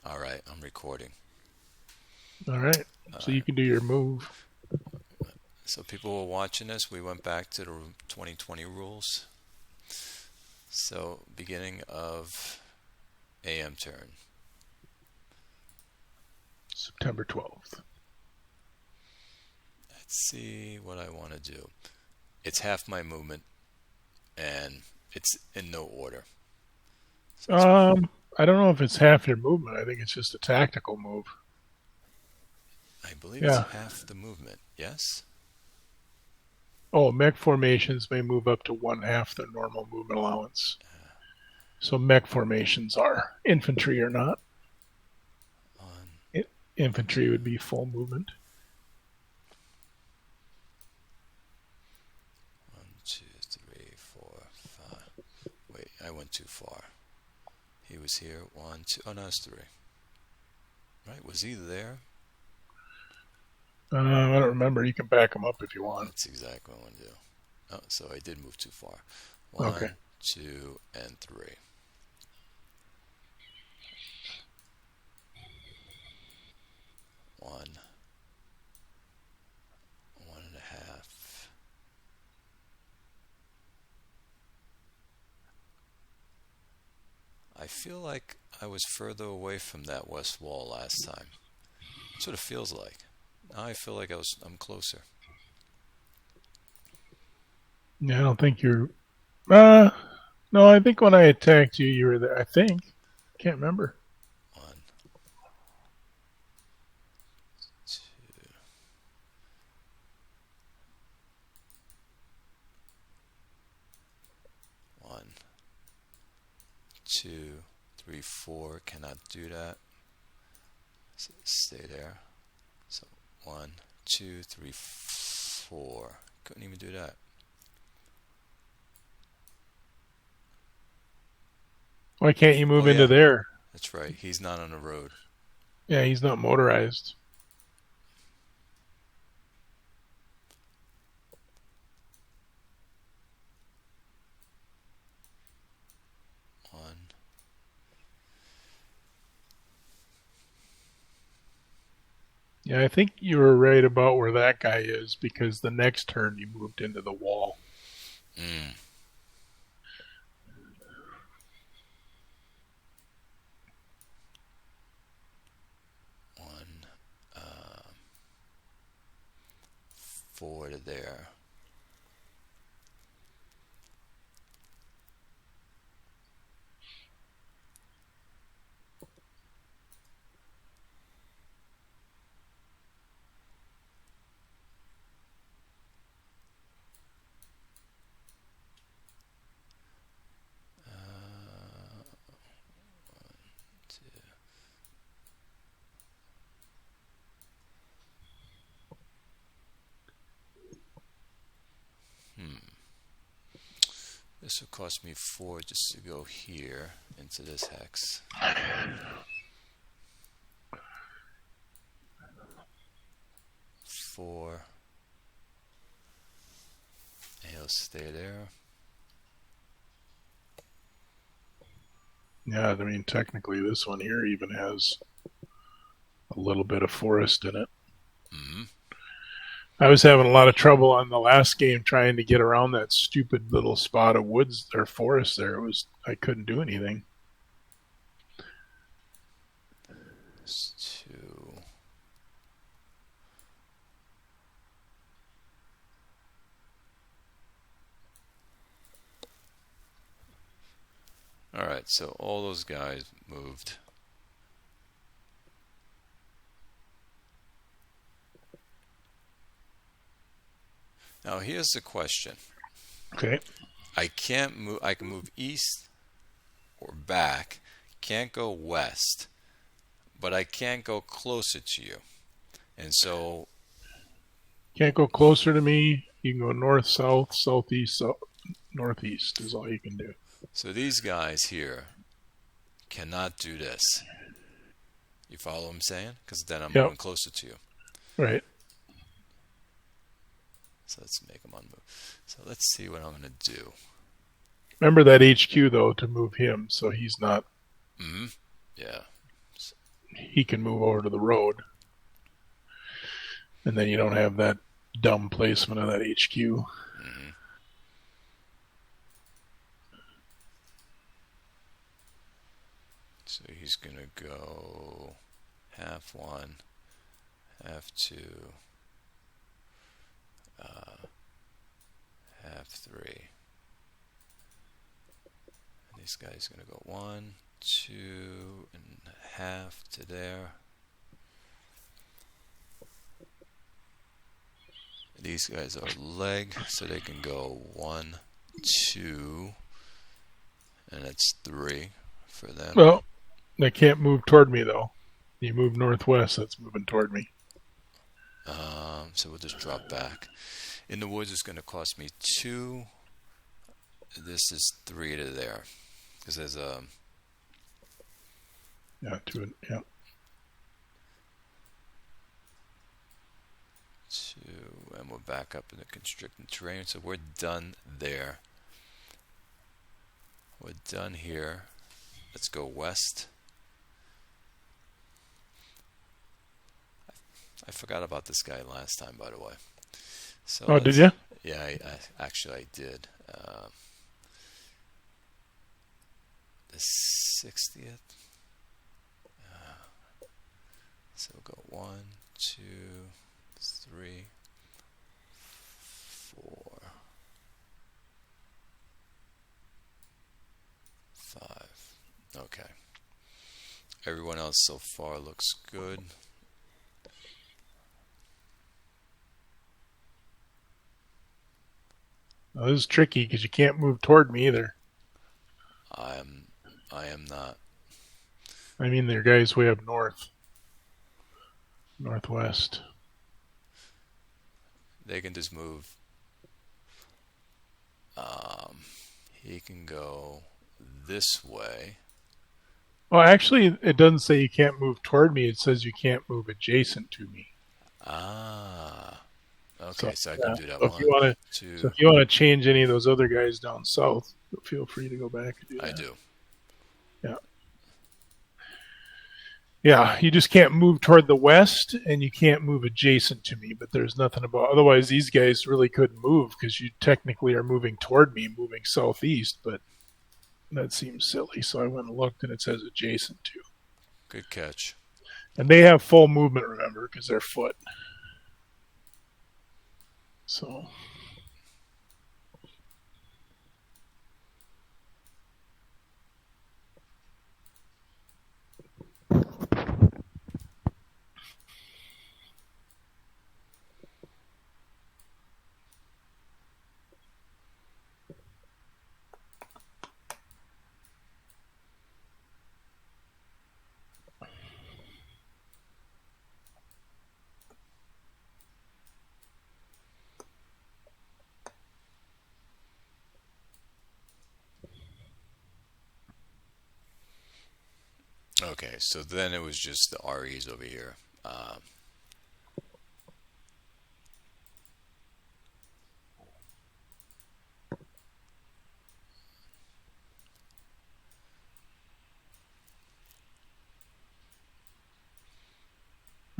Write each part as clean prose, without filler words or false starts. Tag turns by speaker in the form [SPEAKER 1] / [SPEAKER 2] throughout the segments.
[SPEAKER 1] All right, I'm recording.
[SPEAKER 2] All right.
[SPEAKER 1] All
[SPEAKER 2] So you
[SPEAKER 1] right.
[SPEAKER 2] can do your move.
[SPEAKER 1] So people were watching us. We went back to the 2020 rules. So beginning of AM turn.
[SPEAKER 2] September 12th.
[SPEAKER 1] Let's see what I want to do. It's half my movement, and it's in no order. So it's,
[SPEAKER 2] Um, I don't know if it's half your movement. I think it's just a tactical move.
[SPEAKER 1] I believe it's
[SPEAKER 2] Yeah.
[SPEAKER 1] half the movement. Yes.
[SPEAKER 2] Oh, mech formations may move up to one half their normal movement allowance. So mech formations are infantry or not.
[SPEAKER 1] One,
[SPEAKER 2] Infantry
[SPEAKER 1] two,
[SPEAKER 2] would be full movement.
[SPEAKER 1] 1, 2, 3, 4, 5. Wait, I went too far. He was here. One, two. Oh, no, it's three. Right? Was he there?
[SPEAKER 2] I don't remember. You can back them up if you want.
[SPEAKER 1] That's exactly what I want to do. Oh, so I did move too far.
[SPEAKER 2] Okay.
[SPEAKER 1] One, two, and three. One, 1.5. I feel like I was further away from that west wall last time. That's what it feels like. Now I feel like I'm closer.
[SPEAKER 2] Yeah, I don't think you're. Uh, no, I think when I attacked you, you were there. I think. Can't remember.
[SPEAKER 1] One, two, one, two, three, four. Cannot do that. So stay there. So one, two, three, four. Couldn't even do that.
[SPEAKER 2] Why can't you
[SPEAKER 1] Oh
[SPEAKER 2] move into
[SPEAKER 1] yeah,
[SPEAKER 2] there?
[SPEAKER 1] that's right. He's not on the road.
[SPEAKER 2] Yeah, he's not motorized.
[SPEAKER 1] One.
[SPEAKER 2] Yeah, I think you were right about where that guy is because the next turn you moved into the wall.
[SPEAKER 1] Mm, one. Uh, four to there. Two. Hmm. This will cost me four just to go here into this hex. Four. And he'll stay there.
[SPEAKER 2] Yeah, I mean, technically, this one here even has a little bit of forest in it.
[SPEAKER 1] Hmm.
[SPEAKER 2] I was having a lot of trouble on the last game trying to get around that stupid little spot of woods or forest there. It was I couldn't do anything.
[SPEAKER 1] It's two. Alright, so all those guys moved. Now here's the question.
[SPEAKER 2] Okay.
[SPEAKER 1] I can't move. I can move east or back. Can't go west, but I can't go closer to you. And so,
[SPEAKER 2] Can't go closer to me. You can go north, south, southeast, northeast is all you can do.
[SPEAKER 1] so these guys here cannot do this. You follow what I'm saying? Because then I'm
[SPEAKER 2] Yep.
[SPEAKER 1] moving closer to you.
[SPEAKER 2] Right.
[SPEAKER 1] So let's make them unmove. So let's see what I'm gonna do.
[SPEAKER 2] Remember that HQ though to move him, so he's not.
[SPEAKER 1] Hmm. Yeah.
[SPEAKER 2] he can move over to the road. And then you don't have that dumb placement of that HQ.
[SPEAKER 1] Mm-hmm. So he's going to go half 1, half 2, half 3. And this guy's going to go 1, 2 and half to there. These guys are leg, so they can go 1, 2, and it's 3 for them.
[SPEAKER 2] Well, they can't move toward me, though. You move northwest, that's moving toward me.
[SPEAKER 1] So we'll just drop back. In the woods is going to cost me 2. This is 3 to there. Because there's a...
[SPEAKER 2] Yeah, 2, yeah.
[SPEAKER 1] 2, and we're back up in the constricted terrain. So we're done there. We're done here. Let's go west. I forgot about this guy last time, by the way. So
[SPEAKER 2] oh, did you?
[SPEAKER 1] Yeah, I actually did. The 60th. So we'll go 1, 2, 3, 4, 5. Okay. Everyone else so far looks good.
[SPEAKER 2] Well, this is tricky because you can't move toward me either.
[SPEAKER 1] I am not.
[SPEAKER 2] I mean, their guys way up north, northwest.
[SPEAKER 1] They can just move. He can go this way.
[SPEAKER 2] Well, actually, it doesn't say you can't move toward me. It says you can't move adjacent to me.
[SPEAKER 1] Ah. Okay, so I can do that.
[SPEAKER 2] So if you want to, so if you want to change any of those other guys down south, feel free to go back and do that.
[SPEAKER 1] I do.
[SPEAKER 2] Yeah. Yeah, you just can't move toward the west, and you can't move adjacent to me. But there's nothing about. Otherwise, these guys really couldn't move because you technically are moving toward me, moving southeast. But that seems silly, so I went and looked, and it says adjacent to.
[SPEAKER 1] Good catch.
[SPEAKER 2] And they have full movement, remember, because they're foot. So.
[SPEAKER 1] Okay, so then it was just the REs over here.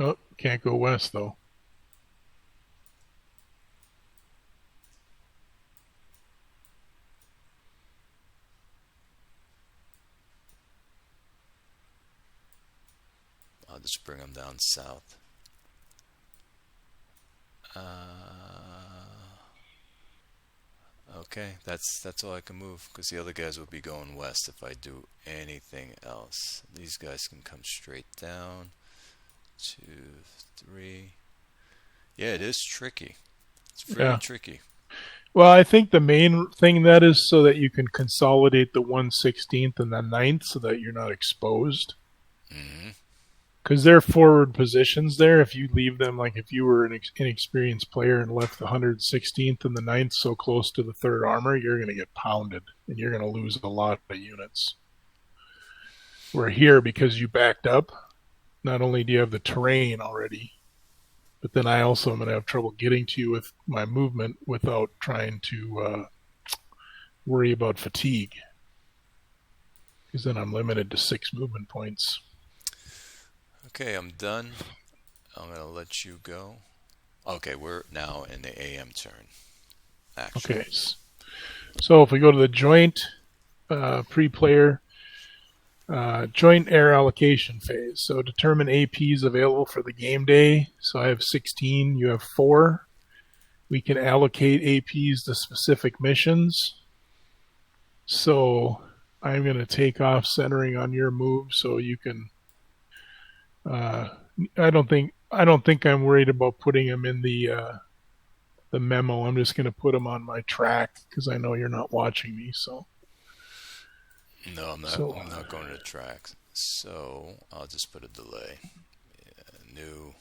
[SPEAKER 2] Oh, can't go west though.
[SPEAKER 1] I'll just bring them down south. Okay, that's all I can move because the other guys will be going west if I do anything else. These guys can come straight down. 2, 3. Yeah, it is tricky. It's very tricky.
[SPEAKER 2] Well, I think the main thing that is so that you can consolidate the 1/16th and the 9th so that you're not exposed.
[SPEAKER 1] Mm-hmm.
[SPEAKER 2] Because they're forward positions there. If you leave them, like if you were an inexperienced player and left the 116th and the 9th so close to the 3rd armor, you're going to get pounded and you're going to lose a lot of units. Where here, because you backed up, not only do you have the terrain already, but then I also am going to have trouble getting to you with my movement without trying to worry about fatigue. Because then I'm limited to 6 movement points.
[SPEAKER 1] Okay, I'm done. I'm going to let you go. Okay, we're now in the AM turn,
[SPEAKER 2] Okay.
[SPEAKER 1] actually.
[SPEAKER 2] So if we go to the joint pre-player joint air allocation phase, so determine APs available for the game day. So I have 16. You have 4. We can allocate APs to specific missions. So I'm going to take off centering on your move, so you can. I don't think I'm worried about putting them in the memo. I'm just going to put them on my track because I know you're not watching me. So
[SPEAKER 1] No, I'm not.
[SPEAKER 2] so
[SPEAKER 1] I'm not going to track. So I'll just put a delay. New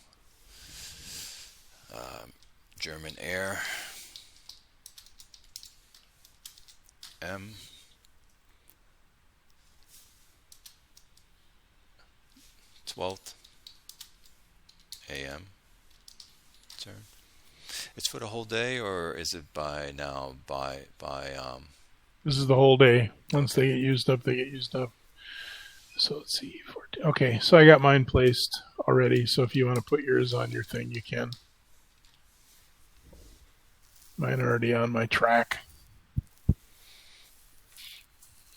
[SPEAKER 1] German Air M 12th AM turn. It's for the whole day, or is it by now? By.
[SPEAKER 2] this is the whole day. Once
[SPEAKER 1] Okay.
[SPEAKER 2] they get used up, they get used up. So let's see. 14. Okay, so I got mine placed already. So if you want to put yours on your thing, you can. Mine are already on my track.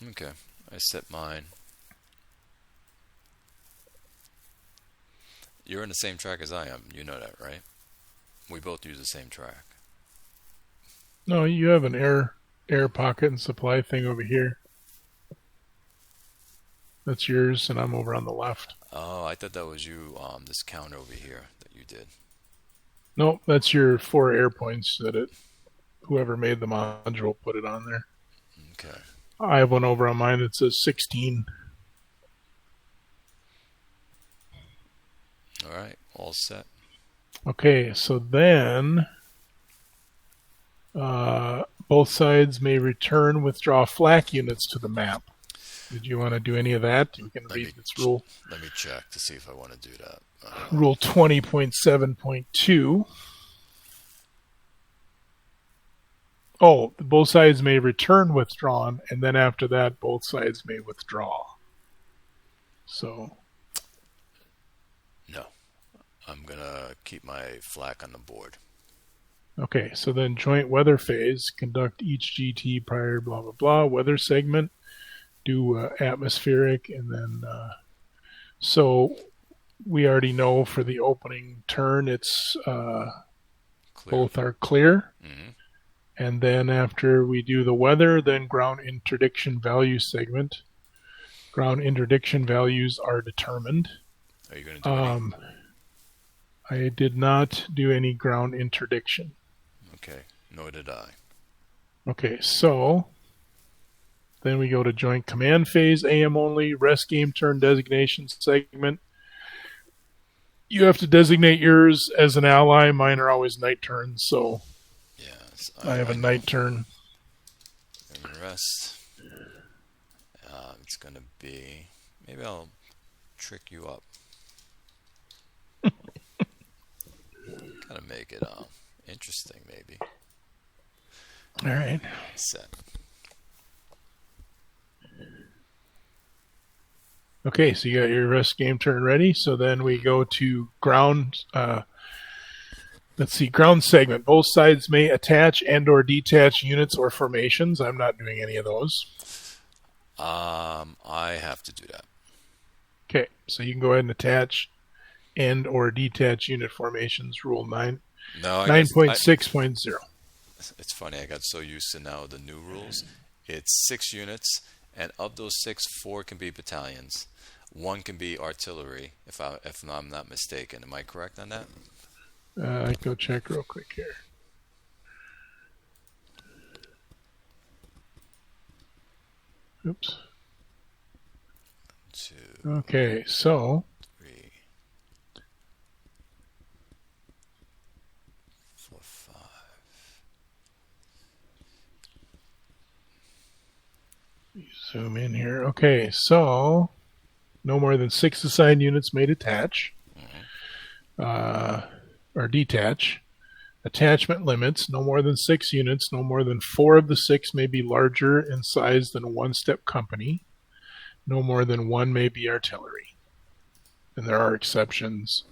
[SPEAKER 1] Okay. I set mine. You're in the same track as I am. You know that, right? We both use the same track.
[SPEAKER 2] No, you have an air pocket and supply thing over here. That's yours, and I'm over on the left.
[SPEAKER 1] Oh, I thought that was you. This count over here that you did.
[SPEAKER 2] Nope, that's your 4 air points that whoever made the module put it on there.
[SPEAKER 1] Okay.
[SPEAKER 2] I have one over on mine that says 16.
[SPEAKER 1] All right. All set.
[SPEAKER 2] Okay, so then both sides may return, withdraw flak units to the map. Did you want to do any of that? You can read this rule.
[SPEAKER 1] Let me check to see if I want to do that.
[SPEAKER 2] Rule 20.7.2. Oh, both sides may return withdrawn, and then after that, both sides may withdraw. So,
[SPEAKER 1] No. I'm going to keep my flak on the board.
[SPEAKER 2] okay, so then joint weather phase, conduct each GT prior blah, blah, blah, weather segment, do atmospheric, and then, so we already know for the opening turn, it's
[SPEAKER 1] Clear.
[SPEAKER 2] both are clear.
[SPEAKER 1] Mm-hmm.
[SPEAKER 2] And then after we do the weather, then ground interdiction value segment. Ground interdiction values are determined.
[SPEAKER 1] Are you going to do any?
[SPEAKER 2] I did not do any ground interdiction.
[SPEAKER 1] Okay. Nor did I.
[SPEAKER 2] Okay, so then we go to joint command phase, AM only, rest game turn designation segment. You have to designate yours as an ally. Mine are always night turns, so
[SPEAKER 1] Yes,
[SPEAKER 2] I have a
[SPEAKER 1] know.
[SPEAKER 2] night turn.
[SPEAKER 1] And rest. It's going to be. Maybe I'll trick you up. Kind of make it interesting, maybe.
[SPEAKER 2] All right.
[SPEAKER 1] Set.
[SPEAKER 2] Okay, so you got your rest game turn ready. So then we go to ground. Let's see, ground segment. Both sides may attach and or detach units or formations. I'm not doing any of those.
[SPEAKER 1] I have to do that.
[SPEAKER 2] Okay, so you can go ahead and attach and or detach unit formations. Rule 9.
[SPEAKER 1] No,
[SPEAKER 2] 9.6.0.
[SPEAKER 1] It's funny. I got so used to now the new rules. It's 6 units, and of those 6, 4 can be battalions. 1 can be artillery, if I'm not mistaken. Am I correct on that?
[SPEAKER 2] I can go check real quick here. Oops.
[SPEAKER 1] 2,
[SPEAKER 2] Okay, so
[SPEAKER 1] 3, 4, 5.
[SPEAKER 2] zoom in here. Okay, so no more than 6 assigned units may detach or detach. Attachment limits, no more than 6 units. No more than 4 of the 6 may be larger in size than a one-step company. No more than 1 may be artillery. and there are exceptions.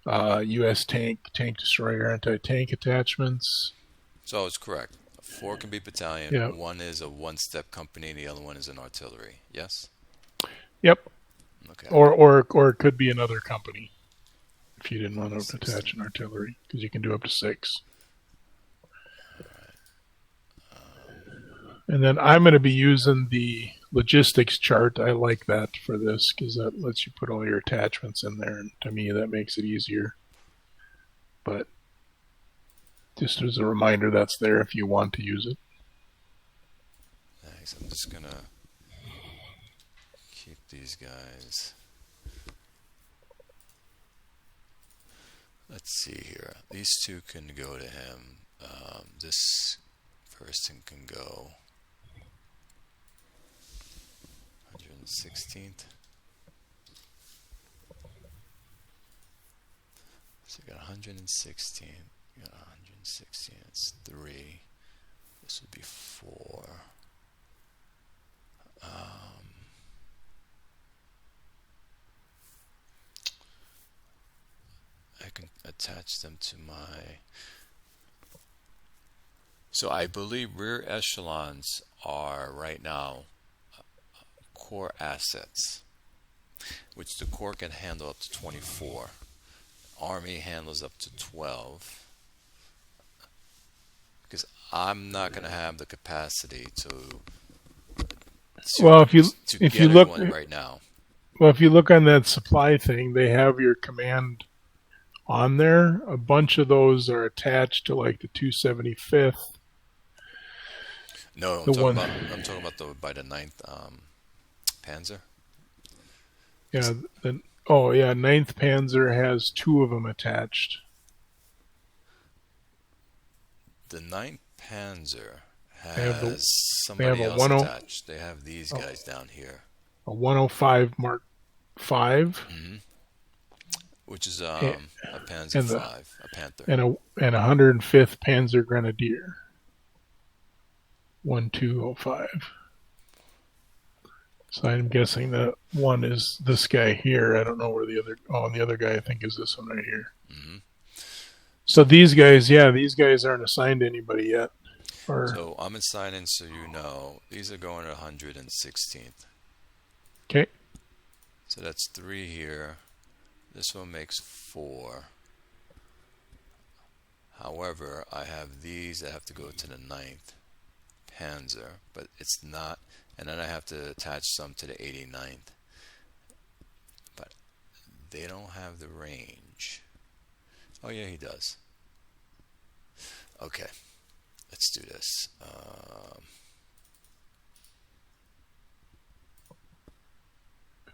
[SPEAKER 2] U.S. tank destroyer, anti-tank attachments.
[SPEAKER 1] So it's correct. 4 can be battalion.
[SPEAKER 2] Yeah.
[SPEAKER 1] 1 is a one-step company, and the other one is an artillery. Yes.
[SPEAKER 2] Yep.
[SPEAKER 1] Okay.
[SPEAKER 2] Or it could be another company if you didn't want to
[SPEAKER 1] 16.
[SPEAKER 2] attach an artillery, because you can do up to 6. And then I'm going to be using the logistics chart. I like that for this because that lets you put all your attachments in there, and to me that makes it easier. But just as a reminder, that's there if you want to use it.
[SPEAKER 1] Thanks. I'm just gonna keep these guys. Let's see here. These 2 can go to him. This person can go 116th. So you got 116. You got 116. It's 3. This would be 4. I can attach them to my. So I believe rear echelons are right now core assets, which the Corps can handle up to 24. Army handles up to 12. Because I'm not going to have the capacity to
[SPEAKER 2] Well, if you
[SPEAKER 1] get
[SPEAKER 2] look
[SPEAKER 1] everyone right now.
[SPEAKER 2] well, if you look on that supply thing, they have your command on there. A bunch of those are attached to like the 275th.
[SPEAKER 1] No,
[SPEAKER 2] The one-
[SPEAKER 1] I'm talking about by the 9th Panzer.
[SPEAKER 2] Yeah. Yeah. 9th Panzer has 2 of them attached.
[SPEAKER 1] The 9th Panzer
[SPEAKER 2] have
[SPEAKER 1] has
[SPEAKER 2] a
[SPEAKER 1] somebody else
[SPEAKER 2] 10
[SPEAKER 1] attached. They have these guys down here.
[SPEAKER 2] A 105 Mark 5.
[SPEAKER 1] Which is a Panzer
[SPEAKER 2] and the-
[SPEAKER 1] 5, a Panther.
[SPEAKER 2] And a 105th Panzer Grenadier. 1205. So I'm guessing that one is this guy here. I don't know where the other. Oh, and the other guy I think is this one right here. So these guys aren't assigned to anybody yet.
[SPEAKER 1] So I'm assigning, so you know, these are going to 116th.
[SPEAKER 2] Okay.
[SPEAKER 1] So that's 3 here. This one makes 4. However, I have these that have to go to the 9th Panzer, but it's not, and then I have to attach some to the 89th. But they don't have the range. Oh yeah, he does. Okay, let's do this.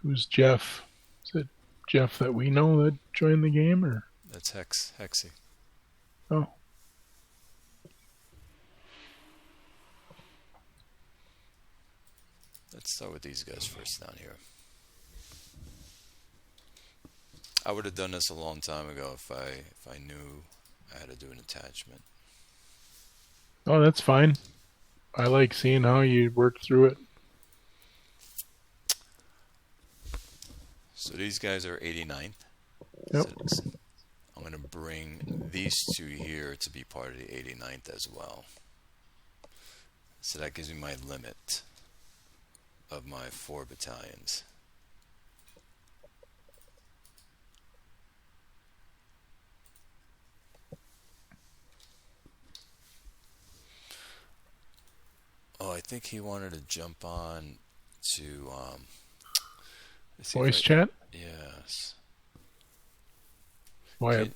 [SPEAKER 2] Who's Jeff? Is it Jeff that we know that joined the game, or?
[SPEAKER 1] That's Hexy.
[SPEAKER 2] Oh.
[SPEAKER 1] Let's start with these guys first down here. I would have done this a long time ago if I knew I had to do an attachment.
[SPEAKER 2] Oh, that's fine. I like seeing how you work through it.
[SPEAKER 1] So these guys are 89th.
[SPEAKER 2] Yep.
[SPEAKER 1] So I'm going to bring these 2 here to be part of the 89th as well. So that gives me my limit of my 4 battalions. Oh, I think he wanted to jump on to
[SPEAKER 2] Voice chat?
[SPEAKER 1] Yes.
[SPEAKER 2] Boy,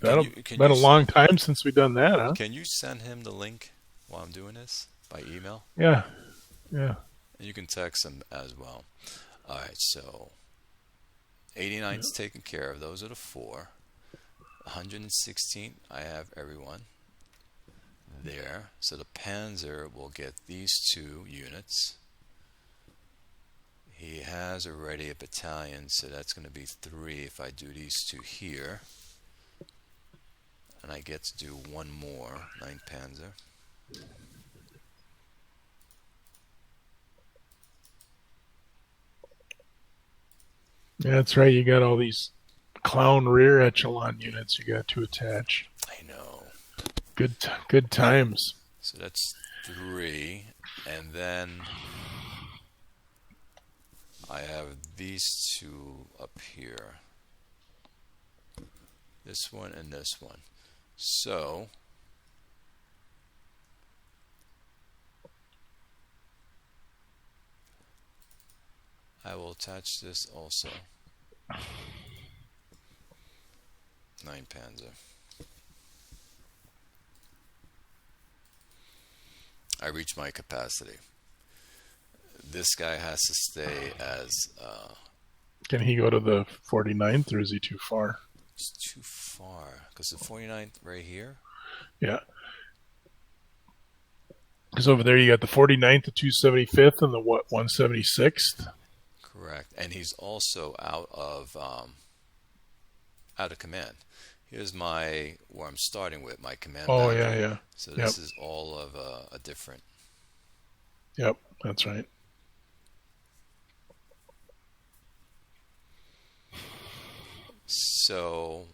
[SPEAKER 1] Can
[SPEAKER 2] been a long time since we've done that, huh?
[SPEAKER 1] Can you send him the link while I'm doing this by email?
[SPEAKER 2] Yeah.
[SPEAKER 1] And you can text him as well. All right, so 89's taken care of. Those are the 4. 116, I have everyone there. So the Panzer will get these 2 units. He has already a battalion, so that's going to be 3 if I do these 2 here. And I get to do 1 more, 9th Panzer.
[SPEAKER 2] Yeah, that's right. You got all these clown rear echelon units you got to attach.
[SPEAKER 1] I know.
[SPEAKER 2] Good times.
[SPEAKER 1] So that's 3. And then I have these 2 up here. This one and this one. So I will attach this also. 9 Panzer. I reached my capacity. This guy has to stay as...
[SPEAKER 2] Can he go to the 49th, or is he too far?
[SPEAKER 1] It's too far. Because the 49th right here?
[SPEAKER 2] Yeah. Because over there you got the 49th, the 275th, and the 176th?
[SPEAKER 1] Correct. And he's also out of command. Here's where I'm starting with, my command boundary.
[SPEAKER 2] Yeah.
[SPEAKER 1] So this is all of a different...
[SPEAKER 2] Yep, that's right.
[SPEAKER 1] So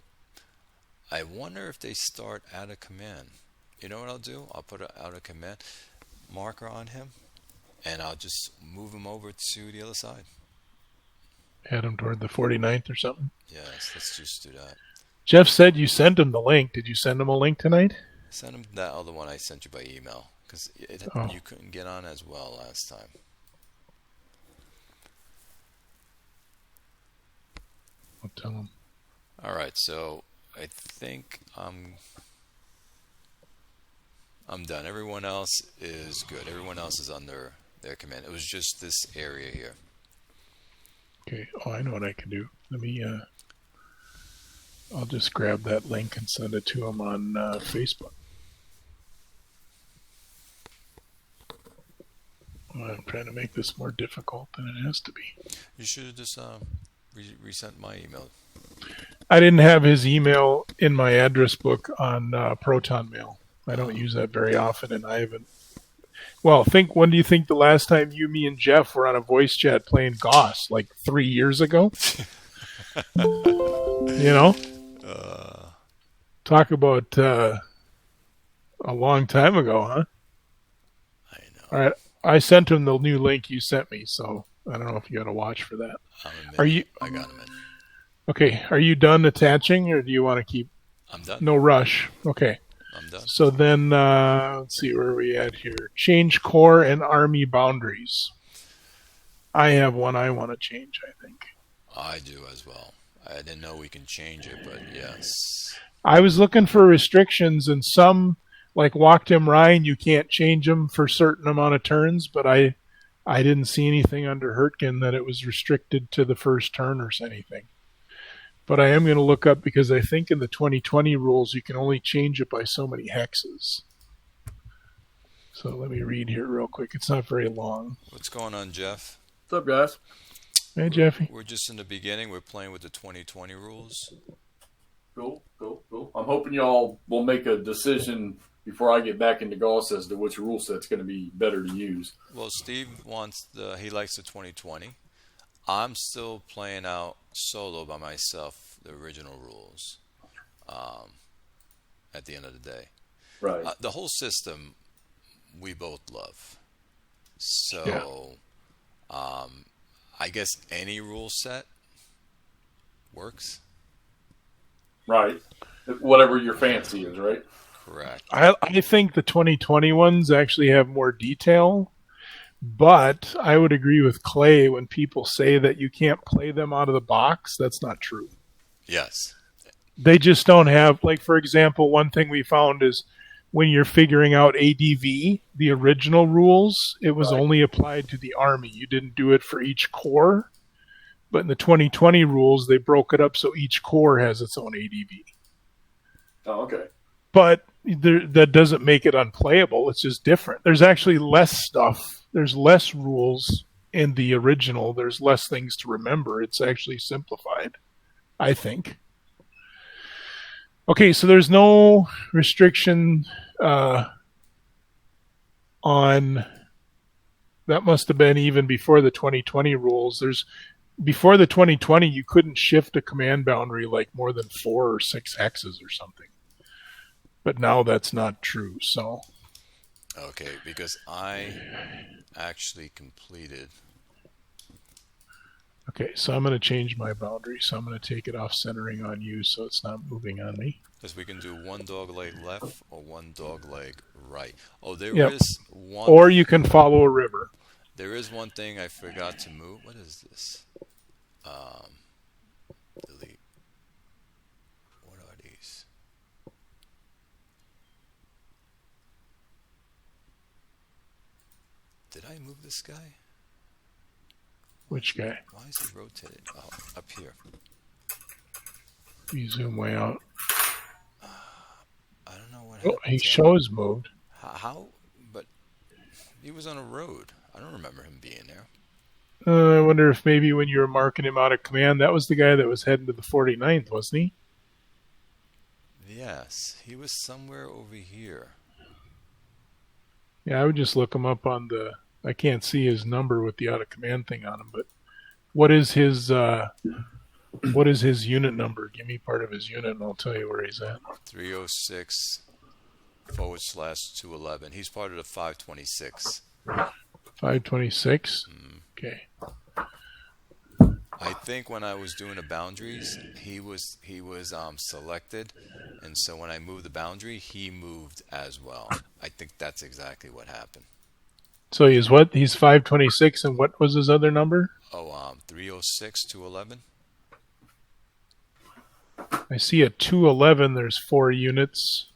[SPEAKER 1] I wonder if they start out of command. You know what I'll do? I'll put an out of command marker on him, and I'll just move him over to the other side.
[SPEAKER 2] Head him toward the 49th or something?
[SPEAKER 1] Yes, let's just do that.
[SPEAKER 2] Jeff said you sent him the link. Did you send him a link tonight?
[SPEAKER 1] Send him that other one I sent you by email, because you couldn't get on as well last time.
[SPEAKER 2] I'll tell him.
[SPEAKER 1] All right, so I think I'm done. Everyone else is good. Everyone else is under their command. It was just this area here.
[SPEAKER 2] Okay. Oh, I know what I can do. Let me. I'll just grab that link and send it to him on Facebook. Well, I'm trying to make this more difficult than it has to be.
[SPEAKER 1] You should have just resent my email.
[SPEAKER 2] I didn't have his email in my address book on Proton Mail. I don't use that very often, and I haven't. Well, when do you think the last time you, me, and Jeff were on a voice chat playing GOSS? Like 3 years ago? You know? Talk about a long time ago, huh?
[SPEAKER 1] I know.
[SPEAKER 2] All right. I sent him the new link you sent me, so I don't know if you got to watch for that.
[SPEAKER 1] I got him in.
[SPEAKER 2] Okay. Are you done attaching, or do you want to keep?
[SPEAKER 1] I'm done.
[SPEAKER 2] No rush. Okay.
[SPEAKER 1] I'm done.
[SPEAKER 2] So then, let's see, where are we at here? Change core and army boundaries. I have one I want to change, I think.
[SPEAKER 1] I do as well. I didn't know we can change it, but yes.
[SPEAKER 2] I was looking for restrictions, and some, like Walk Him Ryan, you can't change them for a certain amount of turns, but I didn't see anything under Hurtgen that it was restricted to the first turn or anything. But I am going to look up, because I think in the 2020 rules you can only change it by so many hexes. So let me read here real quick. It's not very long.
[SPEAKER 1] What's going on, Jeff?
[SPEAKER 3] What's up, guys?
[SPEAKER 2] Hey, Jeffy.
[SPEAKER 1] We're just in the beginning. We're playing with the 2020 rules.
[SPEAKER 3] Cool. I'm hoping y'all will make a decision before I get back into GOSS as to which rule set's going to be better to use.
[SPEAKER 1] Well, Steve he likes the 2020. I'm still playing out solo by myself, the original rules, at the end of the day.
[SPEAKER 3] Right.
[SPEAKER 1] The whole system, we both love. So, I guess any rule set works.
[SPEAKER 3] Right. Whatever your fancy is, right?
[SPEAKER 1] Correct.
[SPEAKER 2] I think the 2020 ones actually have more detail, but I would agree with Clay when people say that you can't play them out of the box. That's not true.
[SPEAKER 1] Yes.
[SPEAKER 2] They just don't have, like, for example, one thing we found is when you're figuring out ADV, the original rules, it was only applied to the Army. You didn't do it for each corps. But in the 2020 rules, they broke it up so each corps has its own ADV.
[SPEAKER 3] Oh, okay.
[SPEAKER 2] But that doesn't make it unplayable. It's just different. There's actually less stuff. There's less rules in the original. There's less things to remember. It's actually simplified, I think. Okay, so there's no restriction on... That must have been even before the 2020 rules. before the 2020, you couldn't shift a command boundary like more than 4 or 6 hexes or something. But now that's not true. So
[SPEAKER 1] Okay, because I actually completed.
[SPEAKER 2] okay, so I'm going to change my boundary. So I'm going to take it off centering on you, so it's not moving on me.
[SPEAKER 1] Because we can do one dog leg left or one dog leg right. Oh, there
[SPEAKER 2] Yep.
[SPEAKER 1] is one.
[SPEAKER 2] Or you can follow a river.
[SPEAKER 1] There is one thing I forgot to move. What is this? Delete. What are these? Did I move this guy?
[SPEAKER 2] Which guy?
[SPEAKER 1] Why is he rotated? Oh, up here.
[SPEAKER 2] You zoom way out.
[SPEAKER 1] I don't know what
[SPEAKER 2] Oh,
[SPEAKER 1] happened.
[SPEAKER 2] he shows moved.
[SPEAKER 1] How? But he was on a road. I don't remember him being there.
[SPEAKER 2] I wonder if maybe when you were marking him out of command, that was the guy that was heading to the 49th, wasn't he?
[SPEAKER 1] Yes, he was somewhere over here.
[SPEAKER 2] Yeah, I would just look him up on the. I can't see his number with the out of command thing on him, but what is his unit number? Give me part of his unit, and I'll tell you where he's at.
[SPEAKER 1] 306/211. He's part of the 526.
[SPEAKER 2] 526. Okay.
[SPEAKER 1] I think when I was doing the boundaries, he was selected, and so when I moved the boundary, he moved as well. I think that's exactly what happened.
[SPEAKER 2] So he's what? He's 526, and what was his other number?
[SPEAKER 1] 306/211.
[SPEAKER 2] I see a 211. There's 4 units.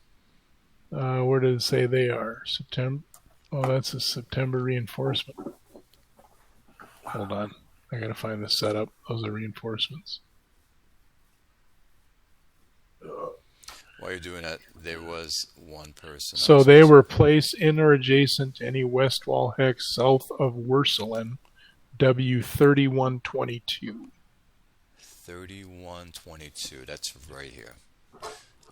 [SPEAKER 2] Where did it say they are? September. Oh, that's a September reinforcement. Hold on. I gotta find the setup. Those are reinforcements.
[SPEAKER 1] While you're doing that, there was one person.
[SPEAKER 2] So they were placed in or adjacent to any west wall hex south of Werselen, W3122.
[SPEAKER 1] 3122. That's right here.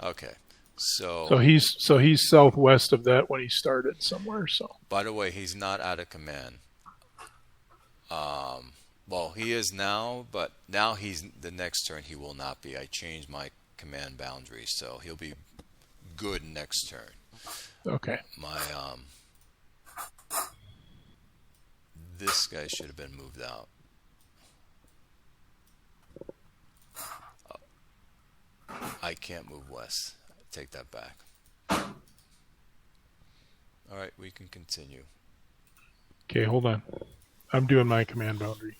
[SPEAKER 1] Okay.
[SPEAKER 2] So he's southwest of that when he started somewhere. So
[SPEAKER 1] by the way, he's not out of command. Well, he is now, but now he's the next turn he will not be. I changed my command boundary, so he'll be good next turn.
[SPEAKER 2] Okay.
[SPEAKER 1] My this guy should have been moved out. I can't move west. Take that back. All right, we can continue.
[SPEAKER 2] Okay, hold on. I'm doing my command boundary.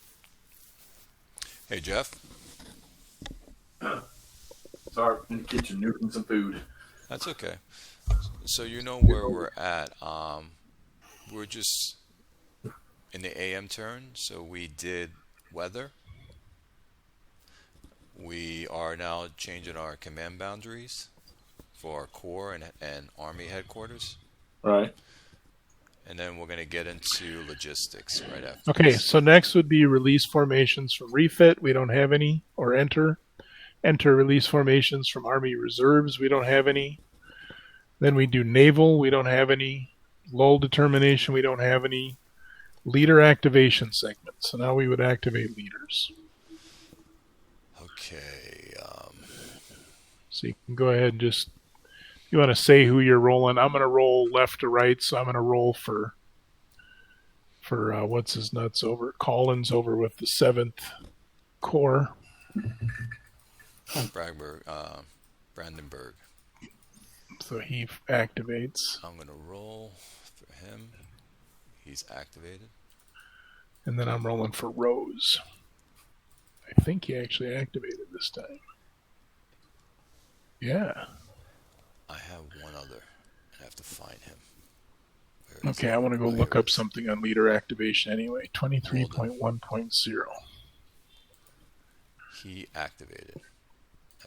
[SPEAKER 1] Hey, Jeff.
[SPEAKER 3] Sorry, in the kitchen nuking some food.
[SPEAKER 1] That's okay. So you know where we're at. We're just in the AM turn, so we did weather. We are now changing our command boundaries for our corps and army headquarters.
[SPEAKER 3] Right.
[SPEAKER 1] And then we're going to get into logistics right after.
[SPEAKER 2] Okay,
[SPEAKER 1] this.
[SPEAKER 2] so next would be release formations from refit. We don't have any. Or enter. Enter release formations from Army Reserves. We don't have any. Then we do naval. We don't have any. Lull determination. We don't have any. Leader activation segment. So now we would activate leaders.
[SPEAKER 1] Okay.
[SPEAKER 2] So you can go ahead and just, you want to say who you're rolling. I'm going to roll left to right, so I'm going to roll for what's his nuts over, Collins over with the 7th Corps.
[SPEAKER 1] Brandenburg.
[SPEAKER 2] So he activates.
[SPEAKER 1] I'm going to roll for him. He's activated.
[SPEAKER 2] And then I'm rolling for Rose. I think he actually activated this time. Yeah.
[SPEAKER 1] I have one other. I have to find him.
[SPEAKER 2] Okay, I want to go look up something on leader activation anyway. 23.1.0.
[SPEAKER 1] He activated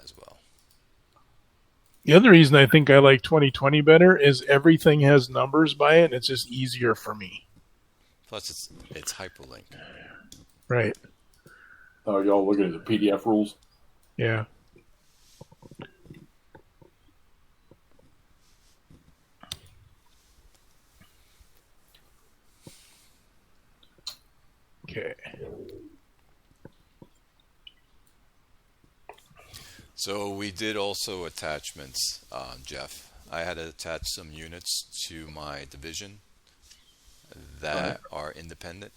[SPEAKER 1] as well.
[SPEAKER 2] The other reason I think I like 2020 better is everything has numbers by it, and it's just easier for me.
[SPEAKER 1] Plus, it's hyperlink.
[SPEAKER 2] Right.
[SPEAKER 3] Oh, y'all looking at the PDF rules?
[SPEAKER 2] Yeah. Okay.
[SPEAKER 1] So we did also attachments, Jeff. I had to attach some units to my division that are independent.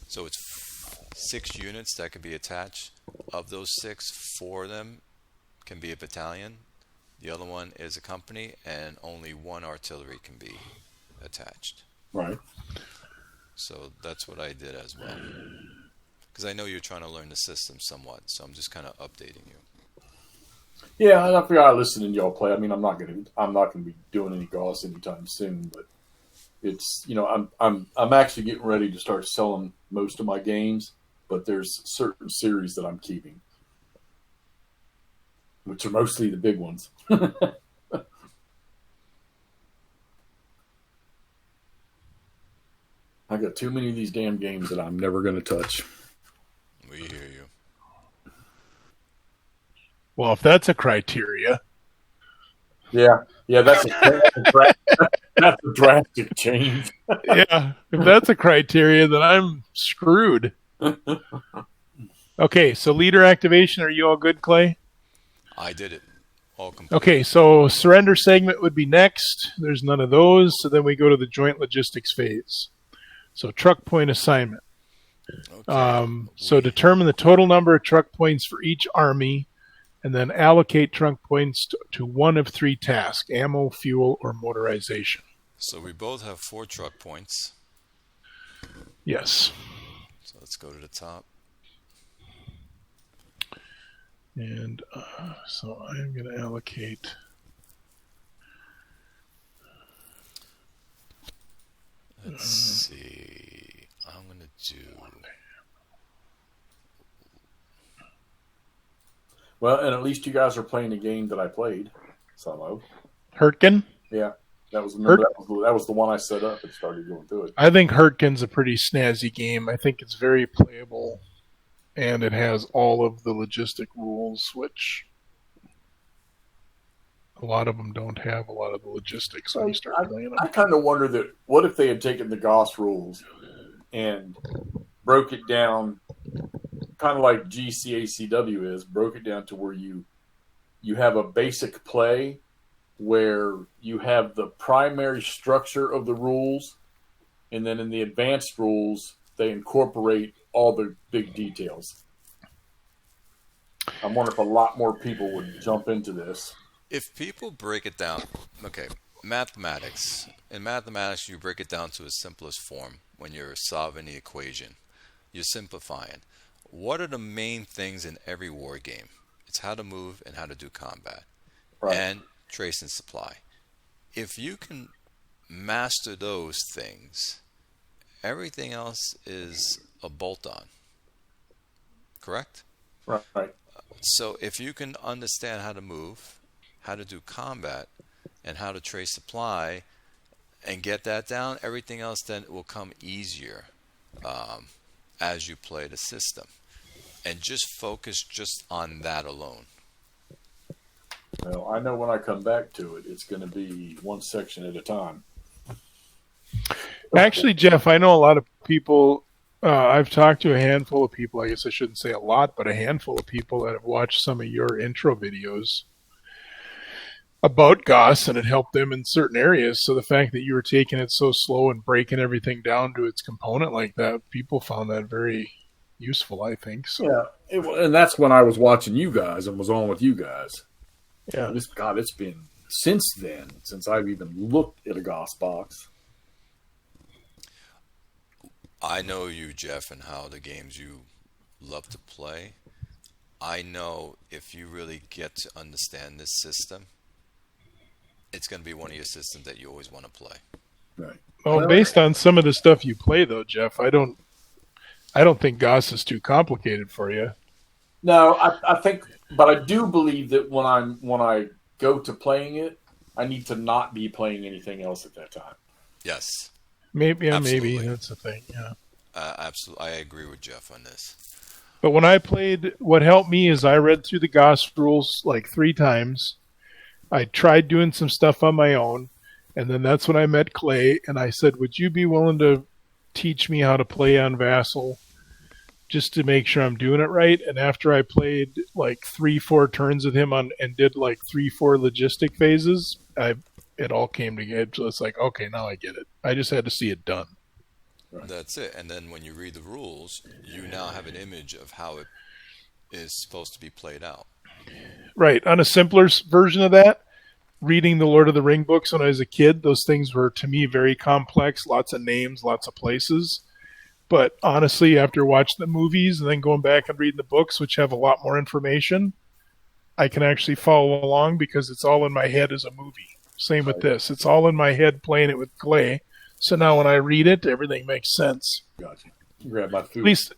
[SPEAKER 1] So it's 6 units that can be attached. Of those 6, 4 of them can be a battalion. The other one is a company, and only 1 artillery can be attached.
[SPEAKER 3] Right.
[SPEAKER 1] So that's what I did as well. Because I know you're trying to learn the system somewhat, so I'm just kind of updating you.
[SPEAKER 3] Yeah, and I forgot listening to y'all play. I mean, I'm not gonna be doing any GOSS anytime soon, but it's, I'm actually getting ready to start selling most of my games, but there's certain series that I'm keeping, which are mostly the big ones. I got too many of these damn games that I'm never going to touch.
[SPEAKER 1] We hear you.
[SPEAKER 2] Well, if that's a criteria.
[SPEAKER 3] Yeah, that's a drastic change.
[SPEAKER 2] Yeah, if that's a criteria, then I'm screwed. Okay, so leader activation, are you all good, Clay?
[SPEAKER 1] I did it. All complete.
[SPEAKER 2] Okay, so surrender segment would be next. There's none of those, so then we go to the joint logistics phase. So truck point assignment.
[SPEAKER 1] Okay.
[SPEAKER 2] So determine the total number of truck points for each army, and then allocate truck points to one of 3 tasks: ammo, fuel, or motorization.
[SPEAKER 1] So we both have 4 truck points.
[SPEAKER 2] Yes.
[SPEAKER 1] So let's go to the top.
[SPEAKER 2] And so I'm going to allocate.
[SPEAKER 1] Let's see. I'm going to do...
[SPEAKER 3] Well, and at least you guys are playing a game that I played. Some of.
[SPEAKER 2] Hurtgen?
[SPEAKER 3] Yeah. That was the one I set up and started going through it.
[SPEAKER 2] I think Hurtgen's a pretty snazzy game. I think it's very playable, and it has all of the logistic rules, which a lot of them don't have a lot of the logistics when you start playing them.
[SPEAKER 3] I kind of wonder that what if they had taken the GOSS rules and broke it down, kind of like GCACW is, broke it down to where you have a basic play where you have the primary structure of the rules, and then in the advanced rules, they incorporate all the big details. I wonder if a lot more people would jump into this.
[SPEAKER 1] If people break it down, okay, mathematics. In mathematics, you break it down to its simplest form when you're solving the equation. You're simplifying. What are the main things in every war game? It's how to move and how to do combat.
[SPEAKER 3] Right.
[SPEAKER 1] And trace and supply. If you can master those things, everything else is a bolt-on. Correct?
[SPEAKER 3] Right.
[SPEAKER 1] So if you can understand how to move, how to do combat, and how to trace supply, and get that down, everything else then will come easier as you play the system. And just focus just on that alone.
[SPEAKER 3] Well, I know when I come back to it, it's going to be one section at a time.
[SPEAKER 2] Actually, Jeff, I know a lot of people. I've talked to a handful of people. I guess I shouldn't say a lot, but a handful of people that have watched some of your intro videos about GOSS, and it helped them in certain areas. So the fact that you were taking it so slow and breaking everything down to its component like that, people found that very useful, I think. So.
[SPEAKER 3] Yeah, and that's when I was watching you guys and was on with you guys.
[SPEAKER 2] Yeah.
[SPEAKER 3] It's been since then, since I've even looked at a GOSS box.
[SPEAKER 1] I know you, Jeff, and how the games you love to play. I know if you really get to understand this system, it's going to be one of your systems that you always want to play.
[SPEAKER 3] Right.
[SPEAKER 2] Well, based on some of the stuff you play, though, Jeff, I don't think GOSS is too complicated for you.
[SPEAKER 3] No, I think, but I do believe that when I go to playing it, I need to not be playing anything else at that time.
[SPEAKER 1] Yes.
[SPEAKER 2] Maybe
[SPEAKER 1] Absolutely.
[SPEAKER 2] that's the thing. Yeah.
[SPEAKER 1] Absolutely, I agree with Jeff on this.
[SPEAKER 2] But when I played, what helped me is I read through the GOSS rules like 3 times. I tried doing some stuff on my own, and then that's when I met Clay, and I said, would you be willing to teach me how to play on Vassal just to make sure I'm doing it right. And after I played like 3-4 turns with him and did like 3-4 logistic phases, it all came together. So it's like, okay, now I get it. I just had to see it done.
[SPEAKER 1] Right. That's it. And then when you read the rules, you now have an image of how it is supposed to be played out.
[SPEAKER 2] Right. On a simpler version of that, reading the Lord of the Ring books when I was a kid, those things were, to me, very complex, lots of names, lots of places. But honestly, after watching the movies and then going back and reading the books, which have a lot more information, I can actually follow along because it's all in my head as a movie. Same with this. It's all in my head playing it with Clay. So now when I read it, everything makes sense.
[SPEAKER 3] Gotcha. Grab my food.
[SPEAKER 2] At least,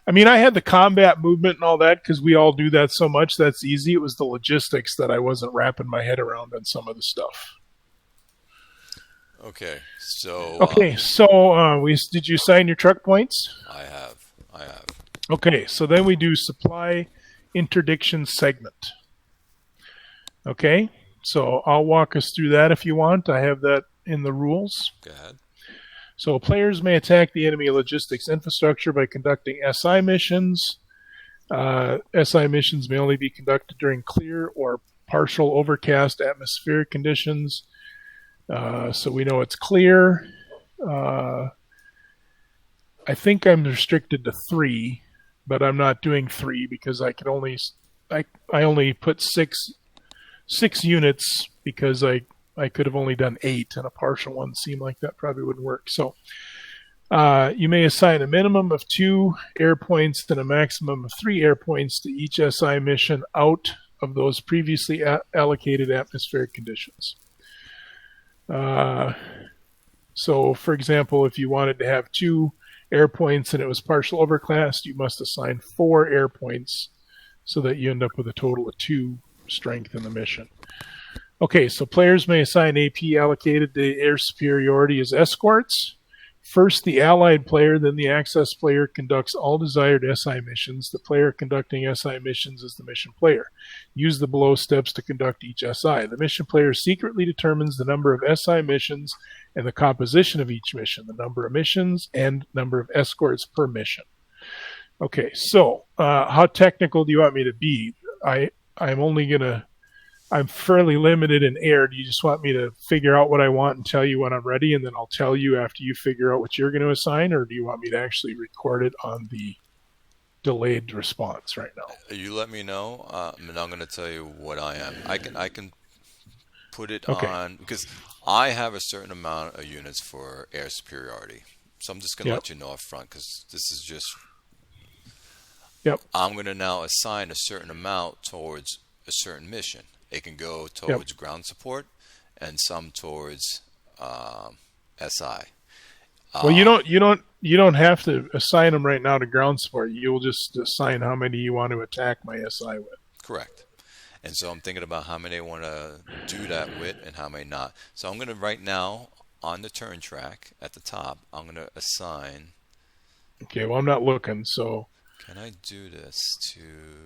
[SPEAKER 2] I mean, I had the combat movement and all that because we all do that so much. That's easy. It was the logistics that I wasn't wrapping my head around on some of the stuff.
[SPEAKER 1] Okay, so...
[SPEAKER 2] did you sign your truck points?
[SPEAKER 1] I have.
[SPEAKER 2] Okay, so then we do supply interdiction segment. Okay, so I'll walk us through that if you want. I have that in the rules.
[SPEAKER 1] Go ahead.
[SPEAKER 2] So players may attack the enemy logistics infrastructure by conducting SI missions. SI missions may only be conducted during clear or partial overcast atmospheric conditions. So we know it's clear. I think I'm restricted to 3, but I'm not doing 3 because I only put six units because I could have only done 8, and a partial one seemed like that probably wouldn't work. So you may assign a minimum of 2 air points and a maximum of 3 air points to each SI mission out of those previously allocated atmospheric conditions. So, for example, if you wanted to have 2 air points and it was partial overcast, you must assign 4 air points so that you end up with a total of 2 strength in the mission. Okay, so players may assign AP allocated to air superiority as escorts. First, the allied player, then the access player conducts all desired SI missions. The player conducting SI missions is the mission player. Use the below steps to conduct each SI. The mission player secretly determines the number of SI missions and the composition of each mission, the number of missions, and number of escorts per mission. Okay, so how technical do you want me to be? I'm fairly limited in air. Do you just want me to figure out what I want and tell you when I'm ready, and then I'll tell you after you figure out what you're going to assign, or do you want me to actually record it on the delayed response right now?
[SPEAKER 1] You let me know, and I'm going to tell you what I am. I can put it on, because I have a certain amount of units for air superiority. So I'm just going to let you know up front, because this is just... I'm going to now assign a certain amount towards a certain mission. It can go towards ground support and some towards SI.
[SPEAKER 2] Well, you don't have to assign them right now to ground support. You'll just assign how many you want to attack my SI with.
[SPEAKER 1] Correct. And so I'm thinking about how many I want to do that with and how many not. So I'm going to right now on the turn track at the top, I'm going to assign.
[SPEAKER 2] Okay, well, I'm not looking, so.
[SPEAKER 1] Can I do this to...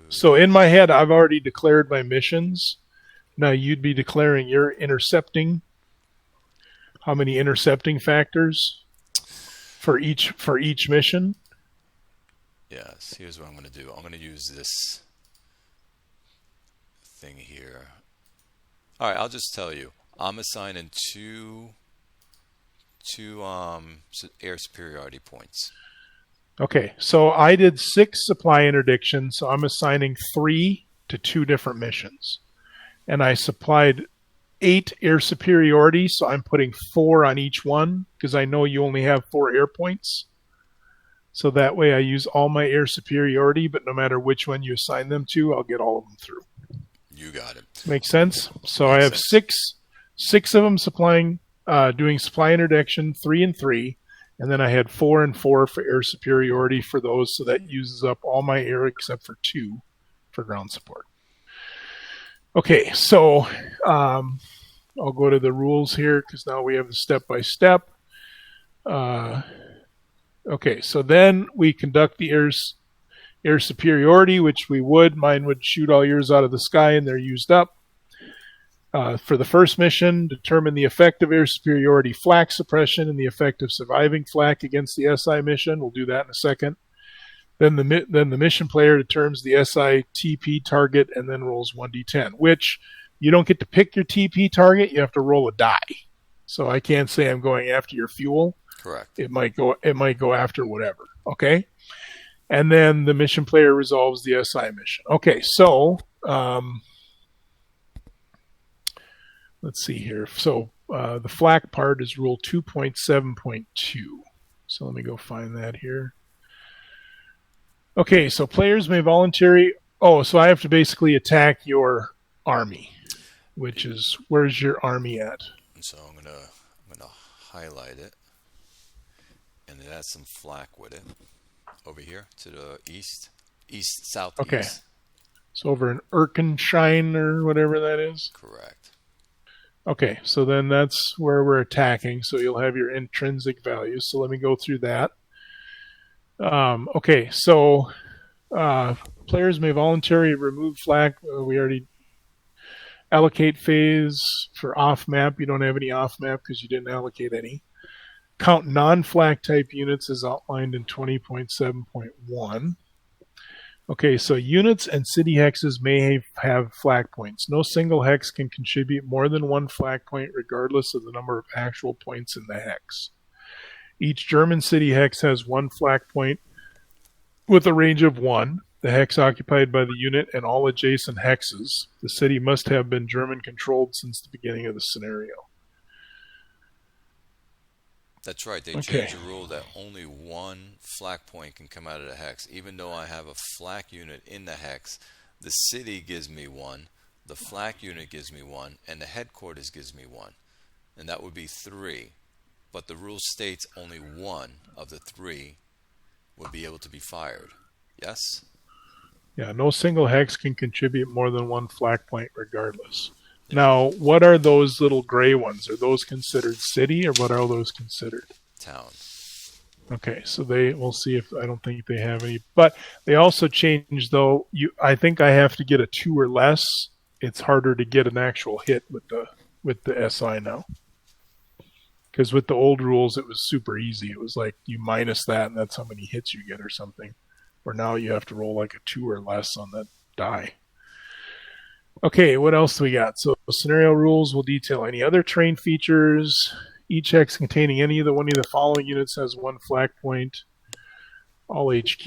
[SPEAKER 2] So in my head, I've already declared my missions. Now you'd be declaring your intercepting. How many intercepting factors for each mission?
[SPEAKER 1] Yes, here's what I'm going to do. I'm going to use this thing here. All right, I'll just tell you. I'm assigning two air superiority points.
[SPEAKER 2] Okay, so I did 6 supply interdictions, so I'm assigning 3 to 2 different missions. And I supplied 8 air superiority, so I'm putting 4 on each one, because I know you only have 4 air points. So that way I use all my air superiority, but no matter which one you assign them to, I'll get all of them through.
[SPEAKER 1] You got it.
[SPEAKER 2] Make sense? So I have six of them supplying, doing supply interdiction, 3 and 3. And then I had 4 and 4 for air superiority for those, so that uses up all my air except for 2 for ground support. Okay, so I'll go to the rules here because now we have the step-by-step. Okay, so then we conduct the air superiority, which we would. Mine would shoot all yours out of the sky and they're used up. For the first mission, determine the effect of air superiority flak suppression and the effect of surviving flak against the SI mission. We'll do that in a second. Then the mission player determines the SI TP target and then rolls 1d10, which you don't get to pick your TP target. You have to roll a die. So I can't say I'm going after your fuel.
[SPEAKER 1] Correct.
[SPEAKER 2] It might go after whatever. Okay. And then the mission player resolves the SI mission. Okay, so let's see here. So the flak part is rule 2.7.2. So let me go find that here. Okay, so players may voluntarily... Oh, so I have to basically attack your army, which is... Where's your army at?
[SPEAKER 1] So I'm gonna highlight it and then add some flak with it. Over here to the southeast.
[SPEAKER 2] Okay. So over in Hurtgen or whatever that is?
[SPEAKER 1] Correct.
[SPEAKER 2] Okay, so then that's where we're attacking. So you'll have your intrinsic values. So let me go through that. Okay, so players may voluntarily remove flak. We already allocate phase for off map. You don't have any off map because you didn't allocate any. Count non-flak type units as outlined in 20.7.1. Okay, so units and city hexes may have flak points. No single hex can contribute more than one flak point regardless of the number of actual points in the hex. Each German city hex has one flak point with a range of 1. The hex occupied by the unit and all adjacent hexes. The city must have been German controlled since the beginning of the scenario.
[SPEAKER 1] That's right. They changed the rule that only one flak point can come out of the hex. Even though I have a flak unit in the hex, the city gives me 1, the flak unit gives me 1, and the headquarters gives me 1. And that would be 3. But the rule states only 1 of the 3 would be able to be fired. Yes?
[SPEAKER 2] Yeah, no single hex can contribute more than one flak point regardless. Now, what are those little gray ones? Are those considered city, or what are those considered?
[SPEAKER 1] Town.
[SPEAKER 2] Okay, so we'll see if I don't think they have any. But they also changed, though. I think I have to get a 2 or less. It's harder to get an actual hit with the SI now. Because with the old rules, it was super easy. It was like you minus that, and that's how many hits you get or something. Where now you have to roll like a 2 or less on that die. Okay, what else do we got? So scenario rules will detail any other terrain features. Each hex containing any of the following units has 1 flak point. All HQ,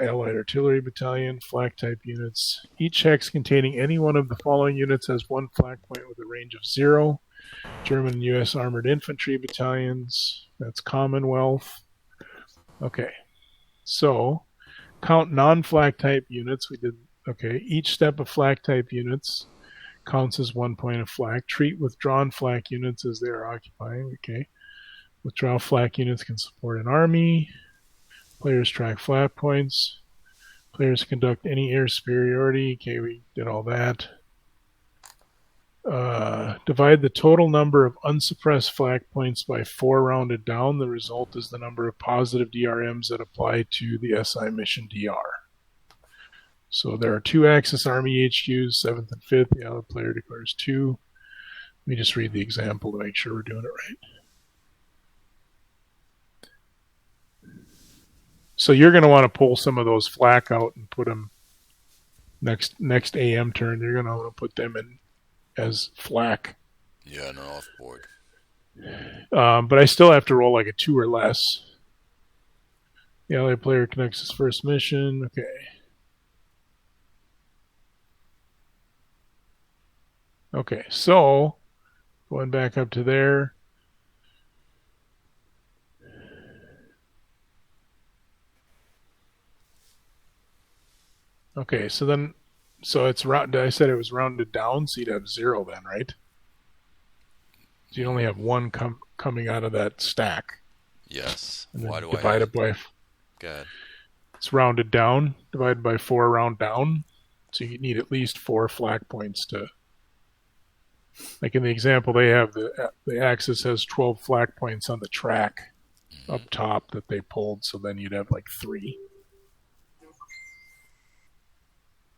[SPEAKER 2] Allied Artillery Battalion, flak type units. Each hex containing any one of the following units has 1 flak point with a range of 0. German and U.S. Armored Infantry Battalions. That's Commonwealth. Okay, so count non-flak type units. We did. Okay, each step of flak type units counts as 1 point of flak. Treat withdrawn flak units as they are occupying. Okay, withdrawn flak units can support an army. Players track flak points. Players conduct any air superiority. Okay, we did all that. Divide the total number of unsuppressed flak points by 4 rounded down. The result is the number of positive DRMs that apply to the SI mission DR. So there are 2 Axis Army HQs, 7th and 5th. The other player declares 2. Let me just read the example to make sure we're doing it right. So you're going to want to pull some of those flak out and put them next AM turn. You're going to want to put them in as flak.
[SPEAKER 1] Yeah, no, off board.
[SPEAKER 2] But I still have to roll like a 2 or less. The allied player connects his first mission. Okay. Okay, so going back up to there. Okay, so it's round. I said it was rounded down, so you'd have 0 then, right? So you only have 1 coming out of that stack.
[SPEAKER 1] Yes.
[SPEAKER 2] And then
[SPEAKER 1] Why do
[SPEAKER 2] divide
[SPEAKER 1] I?
[SPEAKER 2] it by.
[SPEAKER 1] Go ahead.
[SPEAKER 2] It's rounded down, divided by 4 round down. So you need at least 4 flak points to. Like in the example, they have the Axis has 12 flak points on the track up top that they pulled, so then you'd have like 3.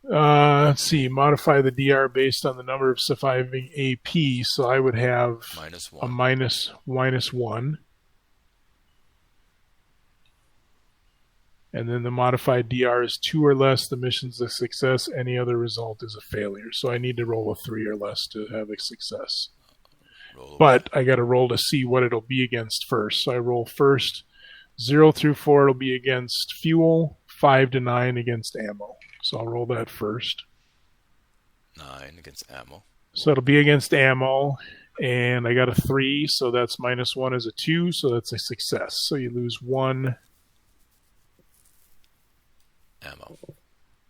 [SPEAKER 2] Let's see, modify the DR based on the number of surviving AP, so I would have
[SPEAKER 1] -1.
[SPEAKER 2] a minus 1. And then the modified DR is 2 or less. The mission's a success. Any other result is a failure. So I need to roll a 3 or less to have a success. But I got to roll to see what it'll be against first. So I roll first. 0 through 4 will be against fuel. 5 to 9 against ammo. So I'll roll that first.
[SPEAKER 1] 9 against ammo.
[SPEAKER 2] So it'll be against ammo. And I got a 3, so that's -1 is a 2, so that's a success. So you lose 1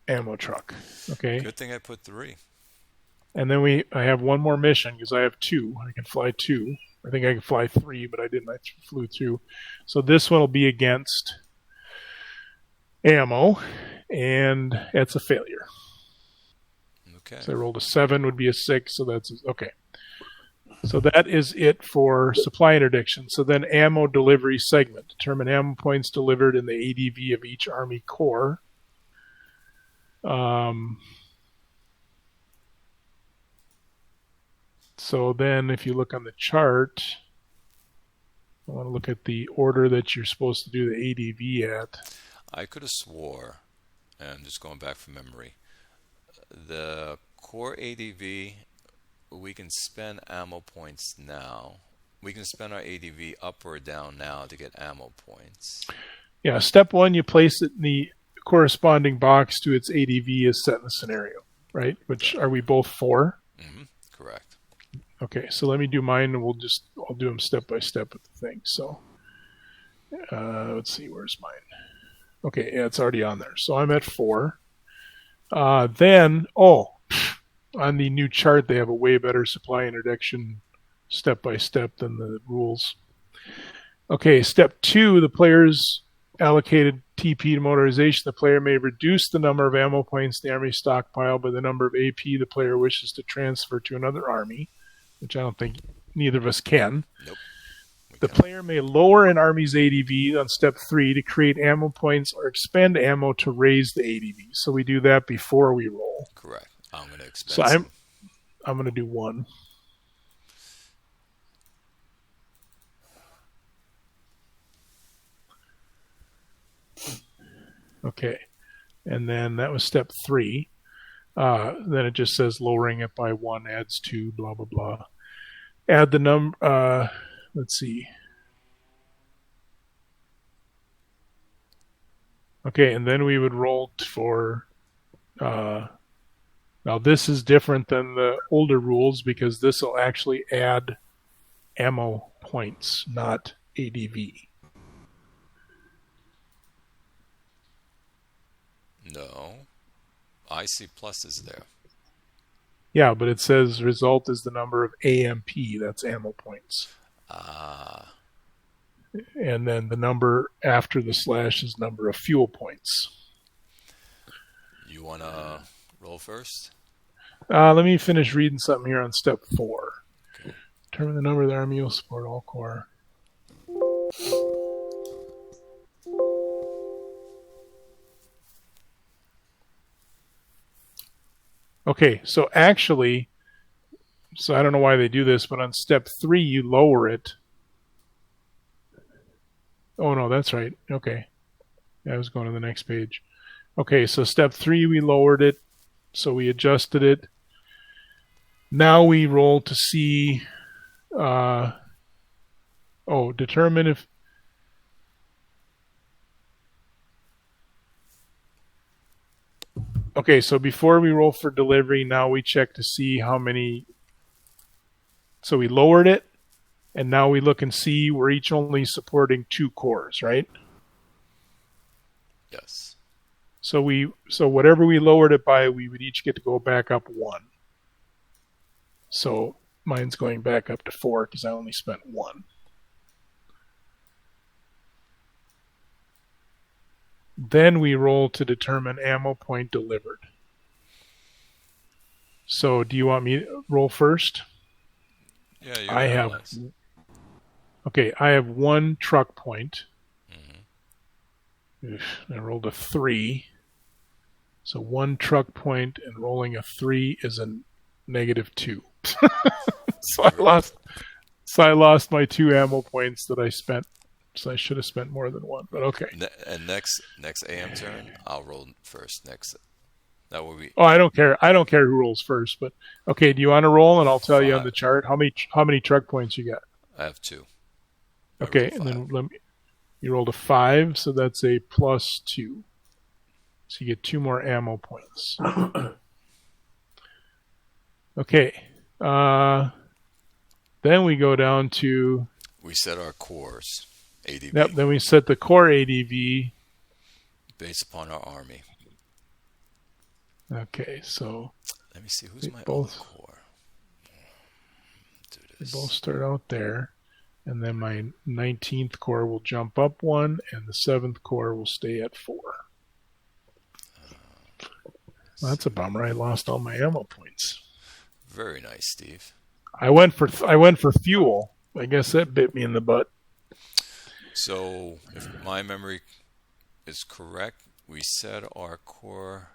[SPEAKER 2] ammo truck. Okay.
[SPEAKER 1] Good thing I put 3.
[SPEAKER 2] And then I have one more mission because I have 2. I can fly 2. I think I can fly 3, but I didn't. I flew 2. So this one will be against ammo, and it's a failure.
[SPEAKER 1] Okay.
[SPEAKER 2] So I rolled a 7, would be a 6, so that's okay. So that is it for supply interdiction. So then ammo delivery segment. Determine ammo points delivered in the ADV of each Army Corps. So then if you look on the chart, I want to look at the order that you're supposed to do the ADV at.
[SPEAKER 1] I could have swore, and I'm just going back from memory, the core ADV, we can spend ammo points now. We can spend our ADV up or down now to get ammo points.
[SPEAKER 2] Yeah, step 1, you place it in the corresponding box to its ADV as set in the scenario, right? Which are we both 4?
[SPEAKER 1] Mm-hmm. Correct.
[SPEAKER 2] Okay, so let me do mine, and I'll do them step by step with the thing. So let's see, where's mine? Okay, yeah, it's already on there. So I'm at 4. Then, on the new chart, they have a way better supply interdiction step by step than the rules. Okay, step 2, the player's allocated TP to motorization. The player may reduce the number of ammo points in the army stockpile by the number of AP the player wishes to transfer to another army, which I don't think neither of us can.
[SPEAKER 1] Nope.
[SPEAKER 2] The player may lower an army's ADV on step 3 to create ammo points or expend ammo to raise the ADV. So we do that before we roll.
[SPEAKER 1] Correct. I'm going to expend
[SPEAKER 2] So
[SPEAKER 1] some.
[SPEAKER 2] I'm going to do 1. Okay. And then that was step 3. Then it just says lowering it by 1 adds 2, blah, blah, blah. Add the number, let's see. Okay, and then we would roll for, now this is different than the older rules because this will actually add ammo points, not ADV.
[SPEAKER 1] No. IC plus is there.
[SPEAKER 2] Yeah, but it says result is the number of AMP, that's ammo points.
[SPEAKER 1] Ah.
[SPEAKER 2] And then the number after the slash is number of fuel points.
[SPEAKER 1] You want to roll first?
[SPEAKER 2] Let me finish reading something here on step 4.
[SPEAKER 1] Okay.
[SPEAKER 2] Determine the number of the army will support all corps. Okay, so actually, so I don't know why they do this, but on step 3 you lower it. Oh no, that's right. Okay. I was going to the next page. Okay, so step 3 we lowered it, so we adjusted it. Now we roll to see, determine if, okay, so before we roll for delivery, now we check to see how many, so we lowered it, and now we look and see we're each only supporting 2 corps, right?
[SPEAKER 1] Yes.
[SPEAKER 2] So whatever we lowered it by, we would each get to go back up 1. So mine's going back up to 4 because I only spent 1. Then we roll to determine ammo point delivered. So do you want me to roll first?
[SPEAKER 1] Yeah, you
[SPEAKER 2] I have. Okay, I have 1 truck point. Mm-hmm. I rolled a 3. So 1 truck point and rolling a 3 is a -2. So I lost my 2 ammo points that I spent So I should have spent more than one, but okay.
[SPEAKER 1] And next AM turn, I'll roll first. Next, that will be
[SPEAKER 2] Oh, I don't care. I don't care who rolls first, but okay. Do you want to roll, and I'll tell you on the
[SPEAKER 1] 5.
[SPEAKER 2] chart how many truck points you got?
[SPEAKER 1] I have 2. I
[SPEAKER 2] Okay,
[SPEAKER 1] rolled
[SPEAKER 2] and
[SPEAKER 1] 5.
[SPEAKER 2] then you rolled a 5, so that's a +2. So you get 2 more ammo points. Okay. Then we go down to.
[SPEAKER 1] We set our cores, ADV,
[SPEAKER 2] Yep. Then we set the core ADV.
[SPEAKER 1] based upon our army.
[SPEAKER 2] Okay, so
[SPEAKER 1] Let me see, who's my
[SPEAKER 2] both-
[SPEAKER 1] other core? Do
[SPEAKER 2] they
[SPEAKER 1] this.
[SPEAKER 2] both start out there. And then my 19th core will jump up 1, and the 7th core will stay at 4. Well, that's a bummer. I lost all my ammo points.
[SPEAKER 1] Very nice, Steve.
[SPEAKER 2] I went for fuel. I guess that bit me in the butt.
[SPEAKER 1] So, if my memory is correct, we set our core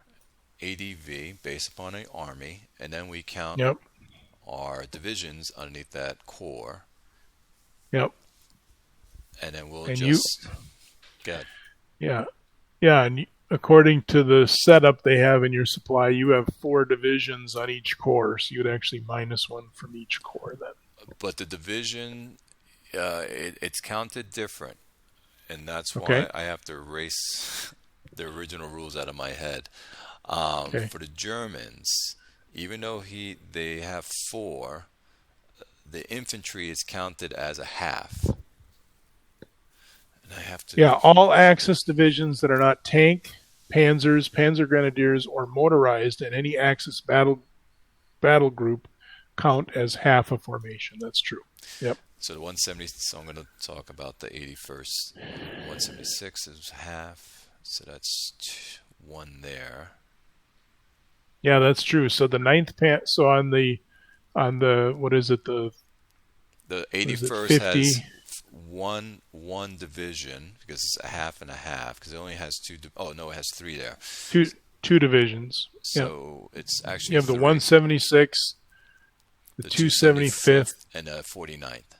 [SPEAKER 1] ADV based upon an army, and then we count
[SPEAKER 2] Yep.
[SPEAKER 1] our divisions underneath that core,
[SPEAKER 2] Yep.
[SPEAKER 1] and then we'll
[SPEAKER 2] And
[SPEAKER 1] just get.
[SPEAKER 2] Yeah. Yeah. And according to the setup they have in your supply, you have 4 divisions on each core, so you'd actually -1 from each core then.
[SPEAKER 1] But the division, it's counted different, and that's why
[SPEAKER 2] Okay.
[SPEAKER 1] I have to erase the original rules out of my head.
[SPEAKER 2] Okay.
[SPEAKER 1] For the Germans, even though they have 4, the infantry is counted as a half. And I have to.
[SPEAKER 2] Yeah, all Axis divisions that are not tank, panzers, panzer grenadiers, or motorized in any Axis battle group count as half a formation. That's true. Yep.
[SPEAKER 1] So the 170. So I'm going to talk about the 81st. 176 is half. So that's 1 there.
[SPEAKER 2] Yeah, that's true. So the 9th so on the what is it, the
[SPEAKER 1] 81st
[SPEAKER 2] 50?
[SPEAKER 1] has one division because it's a half and a half because it only has 2. Oh no, it has 3 there.
[SPEAKER 2] two divisions.
[SPEAKER 1] So it's actually
[SPEAKER 2] You have the
[SPEAKER 1] 3.
[SPEAKER 2] 176, the 275th.
[SPEAKER 1] and the 49th.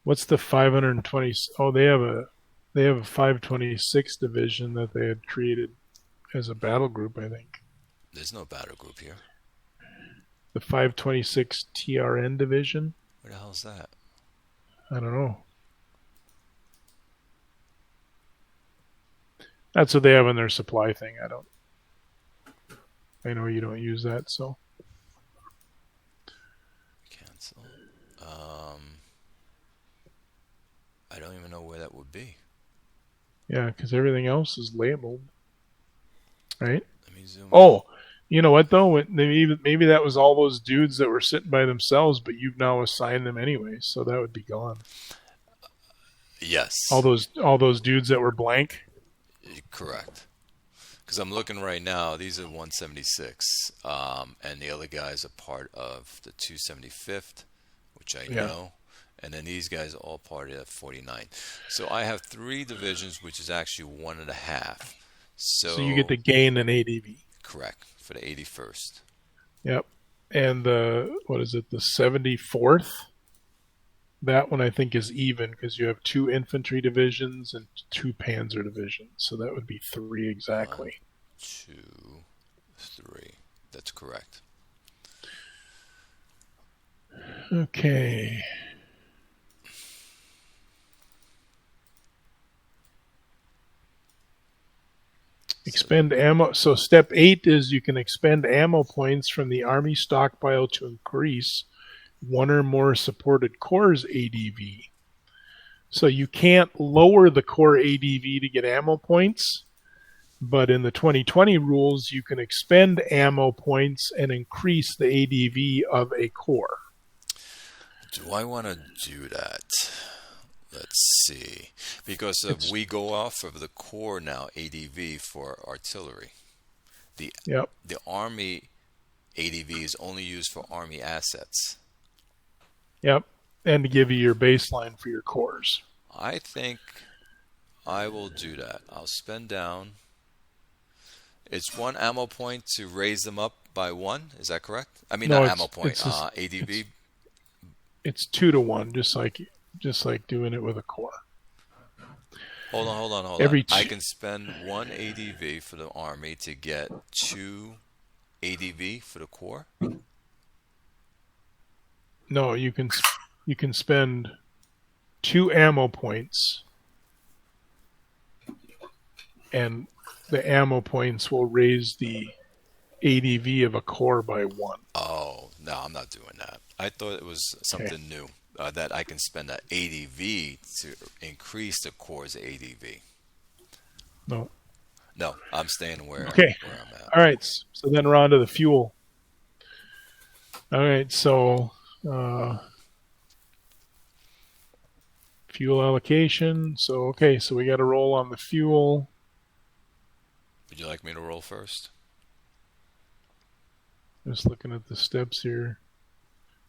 [SPEAKER 2] What's the 520? Oh, they have a 526 division that they had created as a battle group, I think.
[SPEAKER 1] There's no battle group here.
[SPEAKER 2] The 526 TRN division.
[SPEAKER 1] Where the hell is that?
[SPEAKER 2] I don't know. That's what they have in their supply thing. I know you don't use that, so.
[SPEAKER 1] Cancel. I don't even know where that would be.
[SPEAKER 2] Yeah, because everything else is labeled. Right?
[SPEAKER 1] Let me zoom.
[SPEAKER 2] Oh, you know what though? Maybe that was all those dudes that were sitting by themselves, but you've now assigned them anyway, so that would be gone.
[SPEAKER 1] Yes.
[SPEAKER 2] All those dudes that were blank.
[SPEAKER 1] Correct. Because I'm looking right now. These are 176, and the other guys are part of the 275th, which I know. And then these guys are all part of the 49. So I have 3 divisions, which is actually 1.5. So
[SPEAKER 2] you get to gain an ADV.
[SPEAKER 1] Correct, for the 81st.
[SPEAKER 2] Yep. And what is it, the 74th? That one I think is even because you have 2 infantry divisions and 2 panzer divisions. So that would be 3 exactly.
[SPEAKER 1] 1, 2, 3. That's correct.
[SPEAKER 2] Okay. Expend ammo. So step 8 is you can expend ammo points from the army stockpile to increase 1 or more supported cores ADV. So you can't lower the core ADV to get ammo points, but in the 2020 rules, you can expend ammo points and increase the ADV of a core.
[SPEAKER 1] Do I want to do that? Let's see. Because we go off of the core now, ADV for artillery. The Army ADV is only used for Army assets.
[SPEAKER 2] Yep. And to give you your baseline for your cores.
[SPEAKER 1] I think I will do that. I'll spend down. It's 1 ammo point to raise them up by 1. Is that correct? I mean,
[SPEAKER 2] no,
[SPEAKER 1] not ammo point. ADV.
[SPEAKER 2] It's 2 to 1, just like doing it with a core.
[SPEAKER 1] Hold on.
[SPEAKER 2] Every
[SPEAKER 1] I can spend 1 ADV for the army to get 2 ADV for the core.
[SPEAKER 2] No, you can spend 2 ammo points, and the ammo points will raise the ADV of a core by 1.
[SPEAKER 1] Oh, no, I'm not doing that. I thought it was something new. That I can spend an ADV to increase the core's ADV.
[SPEAKER 2] No.
[SPEAKER 1] No, I'm staying where
[SPEAKER 2] Okay.
[SPEAKER 1] I'm at.
[SPEAKER 2] All right. So then we're on to the fuel. All right. So fuel allocation. So, okay. So we got to roll on the fuel.
[SPEAKER 1] Would you like me to roll first?
[SPEAKER 2] Just looking at the steps here.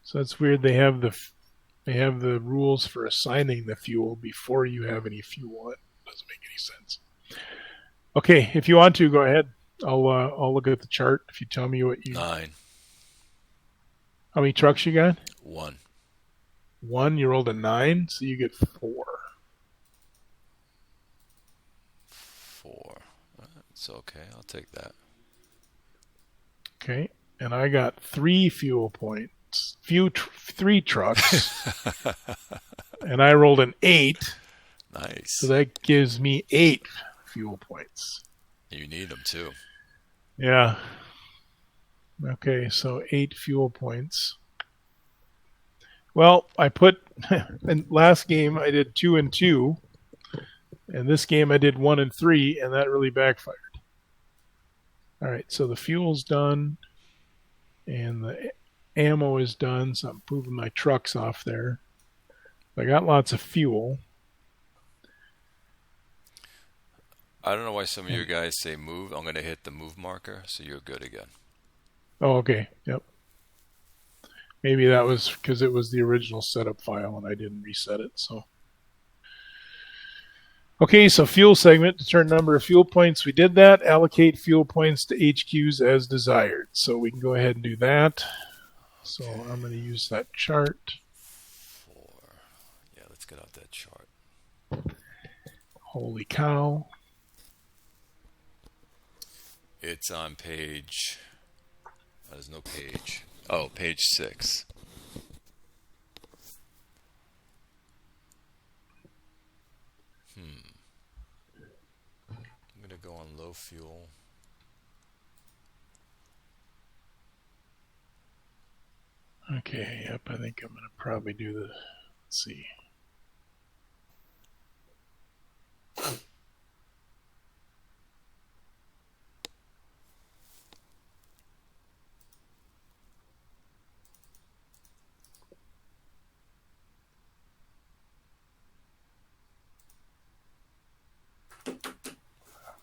[SPEAKER 2] So that's weird. They have the rules for assigning the fuel before you have any fuel. It doesn't make any sense. Okay, if you want to, go ahead. I'll look at the chart if you tell me what you.
[SPEAKER 1] 9.
[SPEAKER 2] How many trucks you got?
[SPEAKER 1] 1.
[SPEAKER 2] 1. You rolled a 9, so you get 4.
[SPEAKER 1] 4. It's okay. I'll take that.
[SPEAKER 2] Okay, and I got 3 fuel points. 3 trucks, and I rolled an 8.
[SPEAKER 1] Nice.
[SPEAKER 2] So that gives me 8 fuel points.
[SPEAKER 1] You need them too.
[SPEAKER 2] Yeah. Okay, so 8 fuel points. Well, I put in last game I did 2 and 2, and this game I did 1 and 3, and that really backfired. All right, so the fuel's done, and the ammo is done, so I'm moving my trucks off there. I got lots of fuel.
[SPEAKER 1] I don't know why some of you guys say move. I'm going to hit the move marker, so you're good again.
[SPEAKER 2] Oh, okay. Yep. Maybe that was because it was the original setup file and I didn't reset it. So, okay, so fuel segment, determine number of fuel points. We did that. Allocate fuel points to HQs as desired. So we can go ahead and do that. So I'm going to use that chart.
[SPEAKER 1] 4. Yeah, let's get out that chart.
[SPEAKER 2] Holy cow.
[SPEAKER 1] It's on page... there's no page. Oh, page 6. I'm going to go on low fuel.
[SPEAKER 2] Okay, yep, I think I'm going to probably do the... Let's see.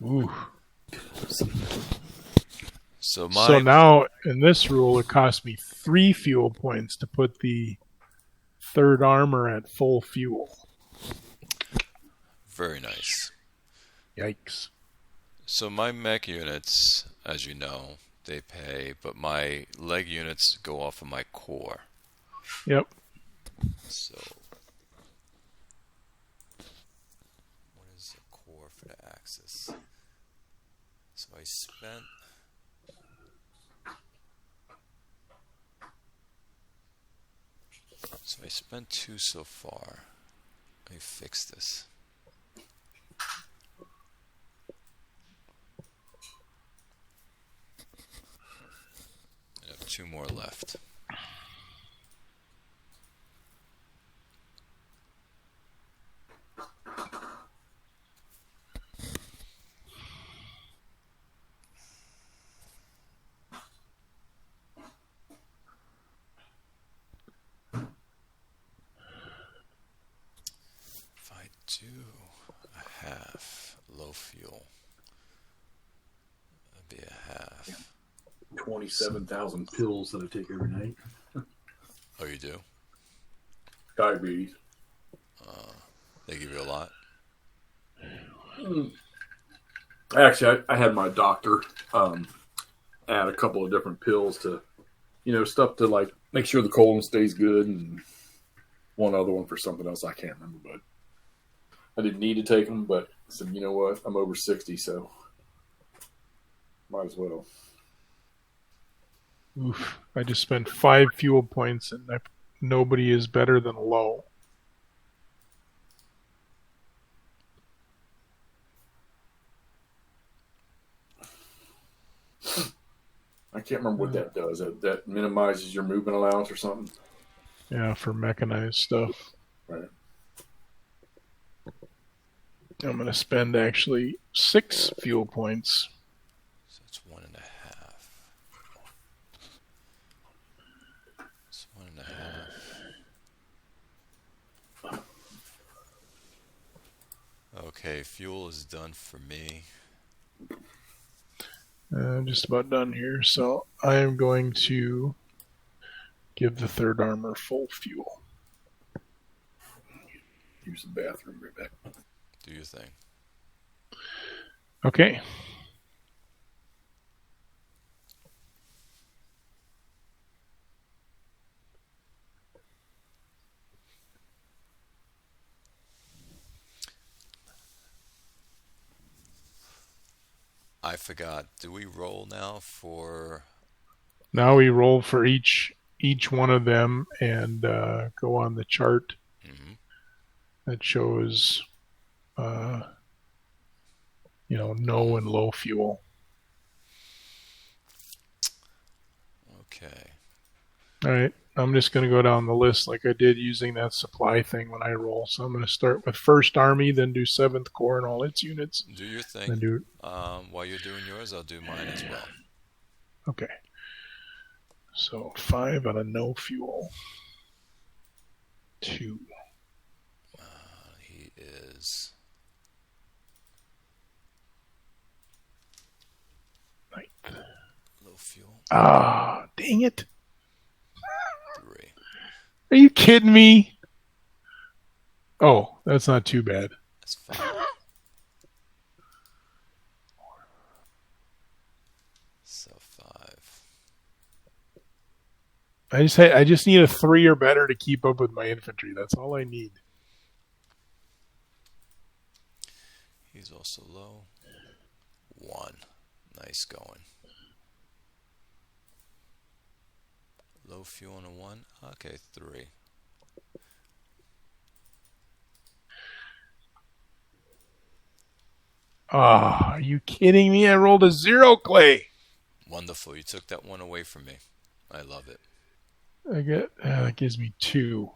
[SPEAKER 2] Ooh.
[SPEAKER 1] So
[SPEAKER 2] now in this rule, it cost me 3 fuel points to put the 3rd armor at full fuel.
[SPEAKER 1] Very nice.
[SPEAKER 2] Yikes.
[SPEAKER 1] So my mech units, as you know, they pay, but my leg units go off of my core.
[SPEAKER 2] Yep.
[SPEAKER 1] So what is the core for the axis? So I spent... So I spent 2 so far. Let me fix this. I have 2 more left. If I do a half low fuel, that'd be a half.
[SPEAKER 3] 27,000 pills that I take every night.
[SPEAKER 1] Oh, you do?
[SPEAKER 3] Diabetes.
[SPEAKER 1] They give you a lot?
[SPEAKER 3] Actually, I had my doctor add a couple of different pills to, stuff to like make sure the colon stays good, and one other one for something else I can't remember. But I didn't need to take them, but I said, you know what? I'm over 60, so might as well.
[SPEAKER 2] Oof. I just spent 5 fuel points, and nobody is better than low.
[SPEAKER 3] I can't remember what that does. That minimizes your movement allowance or something?
[SPEAKER 2] Yeah, for mechanized stuff.
[SPEAKER 3] Right.
[SPEAKER 2] I'm going to spend actually 6 fuel points.
[SPEAKER 1] So it's 1.5. It's 1.5. Okay, fuel is done for me.
[SPEAKER 2] I'm just about done here, so I am going to give the third armor full fuel.
[SPEAKER 3] Use the bathroom right back.
[SPEAKER 1] Do your thing.
[SPEAKER 2] Okay.
[SPEAKER 1] I forgot. Do we roll now for...
[SPEAKER 2] Now we roll for each one of them and go on the chart that shows, no and low fuel.
[SPEAKER 1] Okay.
[SPEAKER 2] All right. I'm just going to go down the list like I did using that supply thing when I roll. So I'm going to start with 1st Army, then do 7th Corps and all its units.
[SPEAKER 1] Do your thing.
[SPEAKER 2] Then
[SPEAKER 1] while you're doing yours, I'll do mine as well.
[SPEAKER 2] Okay. So 5 on a no fuel. 2.
[SPEAKER 1] He is...
[SPEAKER 2] 9th.
[SPEAKER 1] Low fuel.
[SPEAKER 2] Ah, dang it.
[SPEAKER 1] 3.
[SPEAKER 2] Are you kidding me? Oh, that's not too bad.
[SPEAKER 1] That's 5. So 5.
[SPEAKER 2] I just need a 3 or better to keep up with my infantry. That's all I need.
[SPEAKER 1] He's also low. 1. Nice going. Low fuel on a 1. Okay, 3.
[SPEAKER 2] Ah, are you kidding me? I rolled a 0, Clay.
[SPEAKER 1] Wonderful. You took that one away from me. I love it.
[SPEAKER 2] That gives me 2.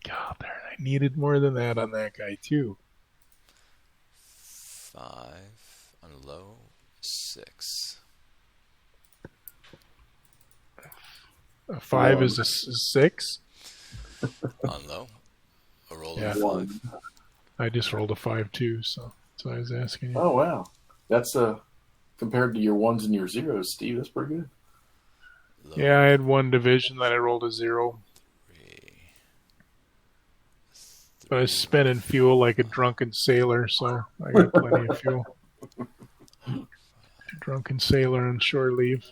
[SPEAKER 2] God, darn, I needed more than that on that guy too.
[SPEAKER 1] 5 on a low. 6.
[SPEAKER 2] A 5 is a 6.
[SPEAKER 1] On low. A roll
[SPEAKER 2] Yeah.
[SPEAKER 1] of 5.
[SPEAKER 2] I just rolled a 5 too, so that's why I was asking you.
[SPEAKER 3] Oh wow, that's compared to your 1s and your 0s, Steve. That's pretty good.
[SPEAKER 1] Low.
[SPEAKER 2] Yeah, I had 1 division that I rolled a 0.
[SPEAKER 1] 3.
[SPEAKER 2] But I was spending fuel like a drunken sailor, so I got plenty of fuel. Drunken sailor on shore leave.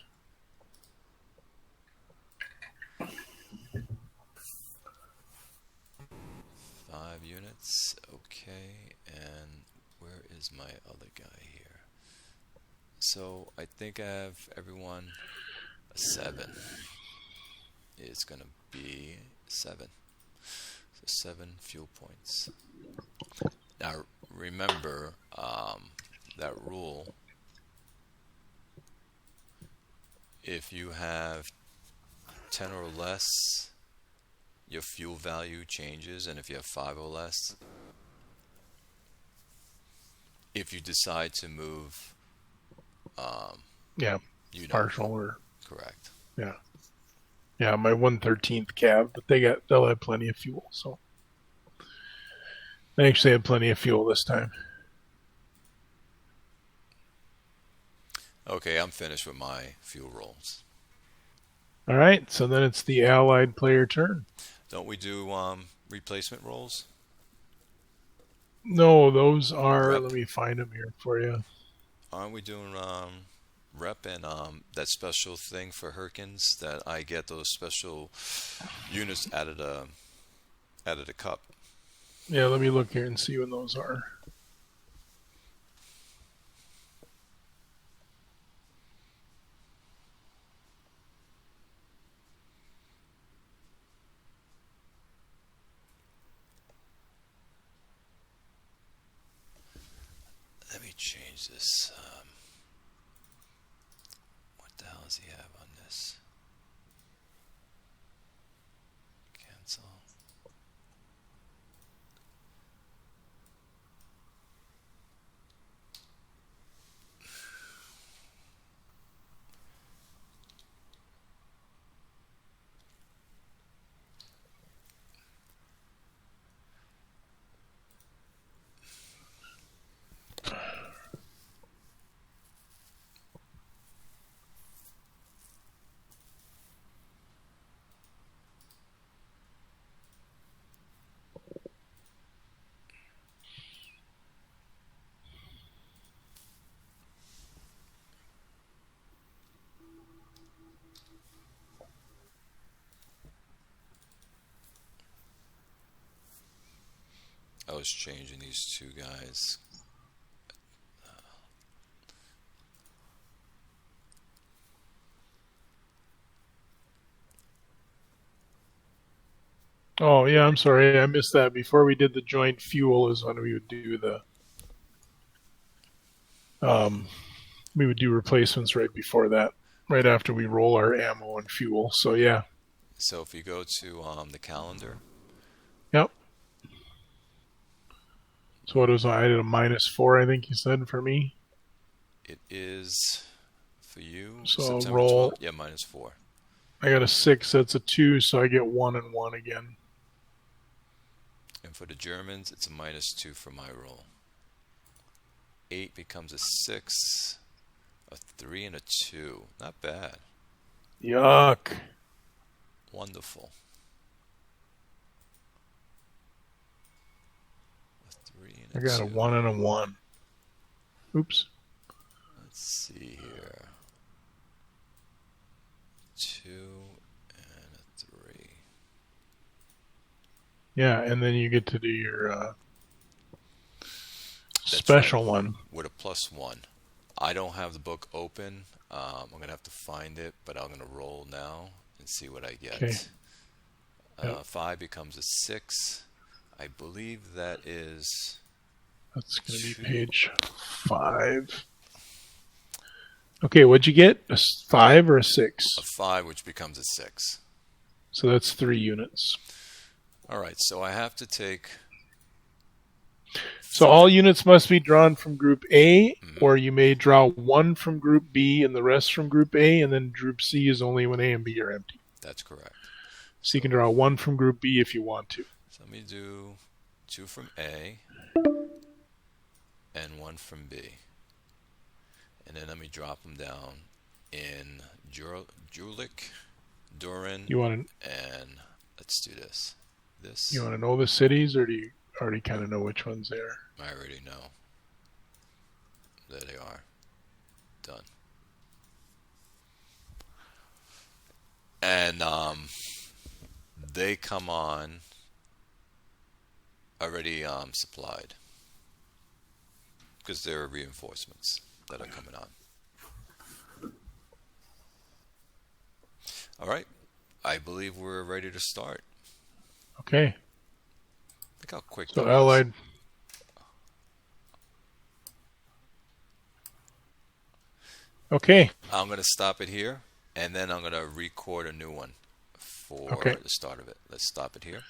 [SPEAKER 1] 5 units. Okay, and where is my other guy here? So I think I have everyone a 7. It's gonna be 7. So 7 fuel points. Now remember that rule. If you have 10 or less, your fuel value changes, and if you have 5 or less, if you decide to move, you don't.
[SPEAKER 2] Partial or
[SPEAKER 1] Correct.
[SPEAKER 2] yeah, my 1/13th cav, but they'll have plenty of fuel, so they actually had plenty of fuel this time.
[SPEAKER 1] Okay, I'm finished with my fuel rolls.
[SPEAKER 2] All right, so then it's the allied player turn.
[SPEAKER 1] Don't we do replacement rolls?
[SPEAKER 2] No, those are.
[SPEAKER 1] Rep.
[SPEAKER 2] Let me find them here for you.
[SPEAKER 1] Aren't we doing rep and that special thing for Hurtgens that I get those special units out of the cup?
[SPEAKER 2] Yeah, let me look here and see when those are.
[SPEAKER 1] Let me change this. What the hell does he have on this? Cancel. I was changing these two guys.
[SPEAKER 2] Oh, yeah, I'm sorry. I missed that. Before we did the joint fuel is when we would do replacements right before that, right after we roll our ammo and fuel. So, yeah.
[SPEAKER 1] So if you go to the calendar,
[SPEAKER 2] Yep. So what was I did a -4, I think you said, for me.
[SPEAKER 1] it is for you
[SPEAKER 2] So
[SPEAKER 1] September
[SPEAKER 2] roll.
[SPEAKER 1] 12th. Yeah, -4.
[SPEAKER 2] I got a 6, that's a 2, so I get 1 and 1 again.
[SPEAKER 1] And for the Germans, it's a -2 for my roll. 8 becomes a 6, a 3, and a 2. Not bad.
[SPEAKER 2] Yuck.
[SPEAKER 1] Wonderful. A 3 and a
[SPEAKER 2] I got
[SPEAKER 1] 2.
[SPEAKER 2] a 1 and a 1. Oops.
[SPEAKER 1] Let's see here. 2 and a 3.
[SPEAKER 2] Yeah, and then you get to do your
[SPEAKER 1] That's
[SPEAKER 2] special
[SPEAKER 1] right.
[SPEAKER 2] one.
[SPEAKER 1] With a +1. I don't have the book open. I'm going to have to find it, but I'm going to roll now and see what I get.
[SPEAKER 2] Okay. Yep.
[SPEAKER 1] 5 becomes a 6. I believe that is...
[SPEAKER 2] That's going to be
[SPEAKER 1] 2.
[SPEAKER 2] page 5. Okay, what'd you get? A 5 or a 6?
[SPEAKER 1] A 5, which becomes a 6.
[SPEAKER 2] So that's 3 units.
[SPEAKER 1] Alright, so I have to take...
[SPEAKER 2] So all units must be drawn from Group A,
[SPEAKER 1] Mm-hmm.
[SPEAKER 2] or you may draw 1 from Group B and the rest from Group A, and then Group C is only when A and B are empty.
[SPEAKER 1] That's correct.
[SPEAKER 2] So you can draw 1 from Group B if you want to.
[SPEAKER 1] So let me do 2 from A and 1 from B. And then let me drop them down in Julik, Durin,
[SPEAKER 2] You want
[SPEAKER 1] and let's do this.
[SPEAKER 2] to know the cities, or do you already kind of know which ones they are?
[SPEAKER 1] I already know. There they are. Done. And they come on already supplied because there are reinforcements that are coming on. All right. I believe we're ready to start.
[SPEAKER 2] Okay.
[SPEAKER 1] Look how quick
[SPEAKER 2] So
[SPEAKER 1] that was.
[SPEAKER 2] Allied. Okay.
[SPEAKER 1] I'm going to stop it here, and then I'm going to record a new one for
[SPEAKER 2] Okay.
[SPEAKER 1] the start of it. Let's stop it here.